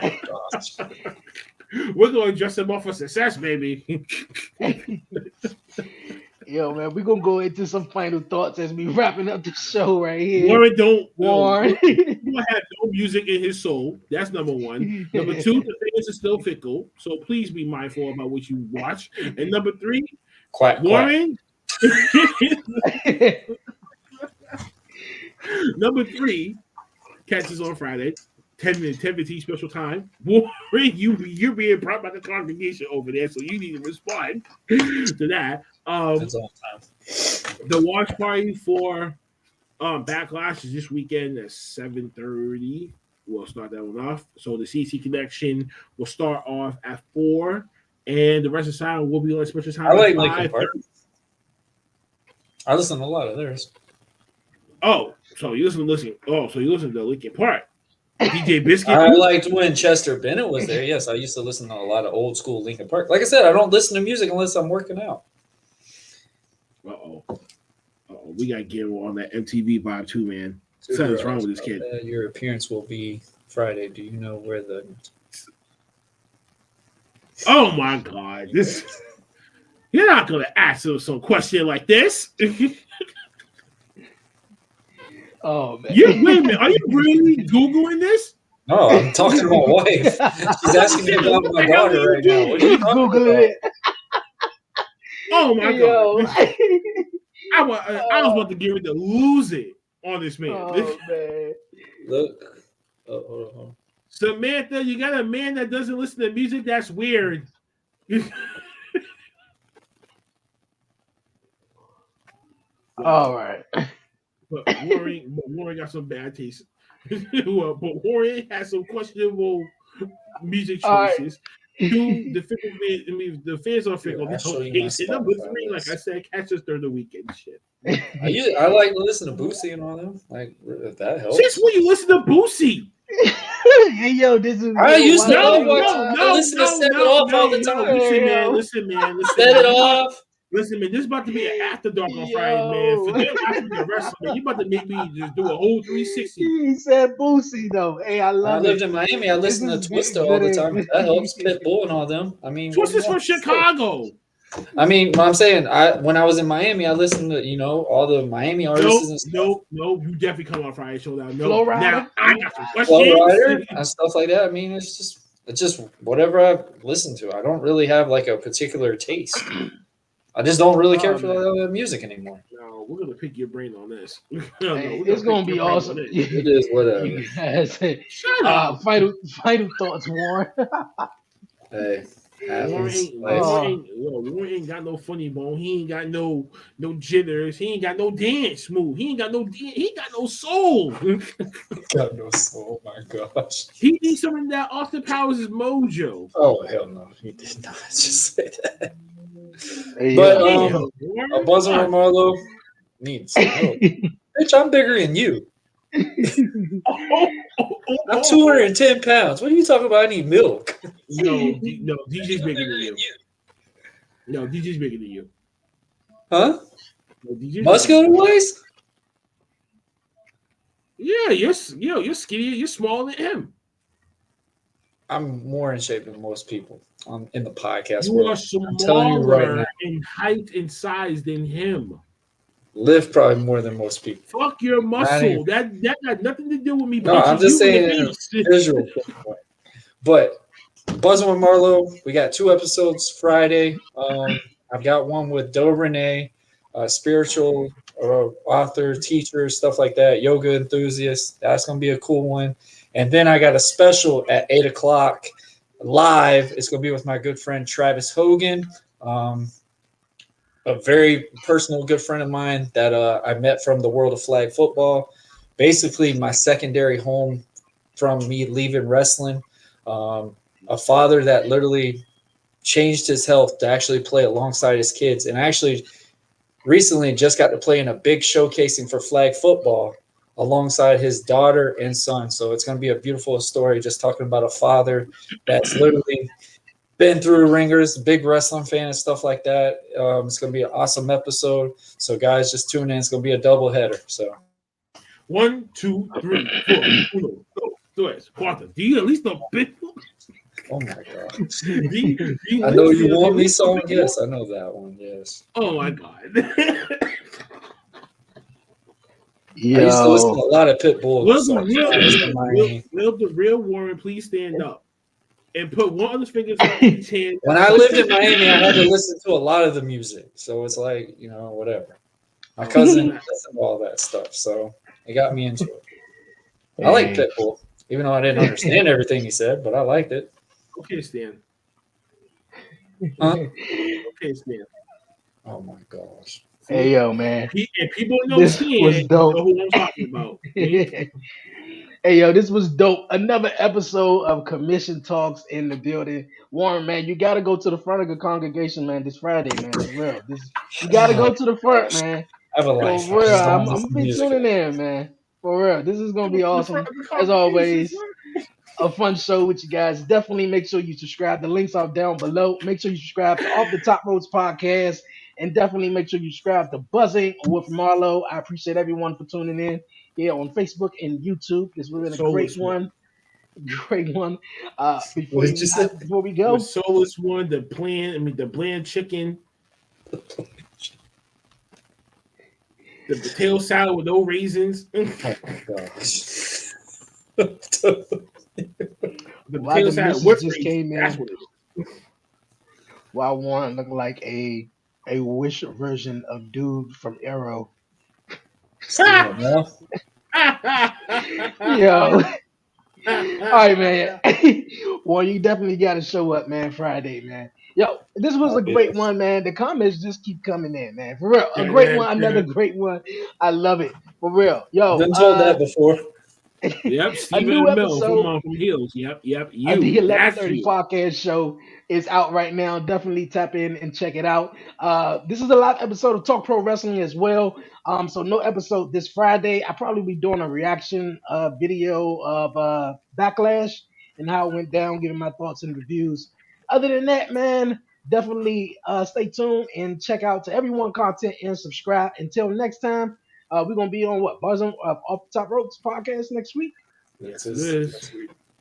gosh. We're going to dress him up for success, baby. Yo, man, we're gonna go into some final thoughts as we wrapping up the show right here. Warren. He don't have no music in his soul. That's number one. Number two, the fans are still fickle. So please be mindful about what you watch. And number three, Quack, Warren. Number three, catches on Friday. 10-15 special time. Warren, you're being brought by the congregation over there, so you need to respond to that. That's all time. The watch party for Backlash is this weekend at 7:30. We'll start that one off. So the CC Connection will start off at 4, and the rest of the time will be on special time. I like at Linkin 5. Park. I listen to a lot of theirs. Oh, so you listen to Linkin Park. DJ Biscuit. I liked when Chester Bennett was there. Yes, I used to listen to a lot of old school Linkin Park. Like I said, I don't listen to music unless I'm working out. Uh-oh. gotta get on that MTV vibe too, man. Something's wrong with this kid. Your appearance will be Friday. Do you know where the? Oh my God! You're not gonna ask him some question like this. Oh man! Wait a minute. Are you really googling this? No, I'm talking to my wife. She's asking me about my daughter right now. What are you Googling it. Oh my Yo. God! I was about to get ready to lose it on this man. Oh man! Look. Hold on. Samantha, you got a man that doesn't listen to music? That's weird. All right. But Warren got some bad taste. Well, but Warren has some questionable music choices. Two, the fans are fickle. Number three, like I said, catch us during the weekend. Shit. I like to listen to Boosie and all them. Like that helps. Since when you listen to Boosie? Hey yo, this is. I used to No, listen to Set It Off all the time. Listen, man. Set It Off. Listen, man, this is about to be an after dark on Friday, man. Forget watching the wrestling, man. You about to make me just do a whole 360. He said Boosie though. Hey, I love it. I lived in Miami. I listened to Twister all the time. That helps. Pitbull and all them. I mean, Twister's from Chicago. I mean, what I'm saying, when I was in Miami, I listened to all the Miami artists. No, you definitely come on Friday Showdown. No, Flow Rider. now I got some questions. Flow Rider and stuff like that. I mean, it's just whatever I listen to. I don't really have like a particular taste. I just don't really care for the music anymore. No, we're gonna pick your brain on this. It's gonna be awesome. It is whatever. Shut up. Final thoughts, Warren. Hey, Warren ain't got no funny bone. He ain't got no jitters. He ain't got no dance move. He ain't got no soul. got no soul. My gosh. He needs some of that Austin Powers' mojo. Oh hell no, he did not just say that. Hey, but a buzzing with Marlo needs bitch, I'm bigger than you. I'm 210 pounds. What are you talking about? I need milk. No, DJ's bigger than you. No, DJ's bigger than you. Huh? No, muscular wise? Yeah, you're skinny. You're smaller than him. I'm more in shape than most people in the podcast You world. are smaller in height and size than him. Lift probably more than most people. Fuck your muscle. That got nothing to do with me. No, I'm just saying visual. But buzzing with Marlo, we got 2 episodes Friday. I've got one with Do Renee, spiritual author, teacher, stuff like that, yoga enthusiast. That's gonna be a cool one. And then I got a special at 8 o'clock live. It's going to be with my good friend Travis Hogan, a very personal good friend of mine that I met from the world of flag football. Basically, my secondary home from me leaving wrestling. A father that literally changed his health to actually play alongside his kids. And I actually recently just got to play in a big showcasing for flag football alongside his daughter and son. So it's going to be a beautiful story, just talking about a father that's literally been through ringers, big wrestling fan and stuff like that. It's going to be an awesome episode. So guys, just tune in. It's going to be a double header. So 1, 2, 3, 4. 1, 2, 3, 4. Do you at least know Pitbull? Oh my God. I know you want me song. Yes, I know that one. Yes. Oh my God. I used to listen to a lot of Pitbull. Will the real Warren please stand up and put one of his fingers on each hand? When I lived in Miami, I had to listen to a lot of the music. So it's like, whatever. My cousin listened to all that stuff. So it got me into it. I like Pitbull, even though I didn't understand everything he said, but I liked it. Okay, Stan. Huh? Okay, Stan. Oh my gosh. Hey yo, man. And people know Stan know who I'm talking about. Hey yo, this was dope. Another episode of Commission Talks in the building. Warren, man, you gotta go to the front of the congregation, man, this Friday, man. For real. You gotta go to the front, man. I have a life. For real. I'm gonna be tuning in, man. For real. This is gonna be awesome. As always. A fun show with you guys. Definitely make sure you subscribe. The links are down below. Make sure you subscribe to Off the Top Ropes podcast And definitely make sure you subscribe to Buzzing with Marlo. I appreciate everyone for tuning in here on Facebook and YouTube. This was a great one. Great one. Before we go, the soulless one, the bland chicken, the potato salad with no raisins. Oh my gosh. The potato salad with raisins. Came in. That's what it is. While one looked like a Wish version of Dude from Arrow. Yo. All right, man. Well, you definitely got to show up, man. Friday, man. Yo, this was a great one, man. The comments just keep coming in, man. For real, a great one, another great one. I love it, for real. Yo, I've been told that before. Yep, Stephen Mill from Heels. Yep. The 11:30 podcast show is out right now. Definitely tap in and check it out. This is a live episode of Talk Pro Wrestling as well. So no episode this Friday. I'll probably be doing a reaction video of Backlash and how it went down, giving my thoughts and reviews. Other than that, man, definitely stay tuned and check out To Everyone content and subscribe. Until next time. We're gonna be on Buzzing Off the Top Ropes podcast next week. Yes, it is.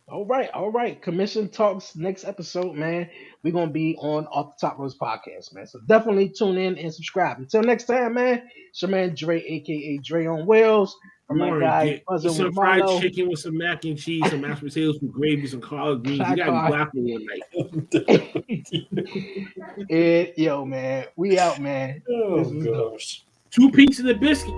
All right. Commission Talks next episode, man. We're gonna be on Off the Top Ropes podcast, man. So definitely tune in and subscribe. Until next time, man. It's your man Dre, aka Dre on Wheels. My guy Buzzing some with fried Marlo. chicken with some mac and cheese, some mashed potatoes, some gravy, some collard greens. You gotta be black one night. Yo, man. We out, man. Oh gosh. 2 pieces of biscuit.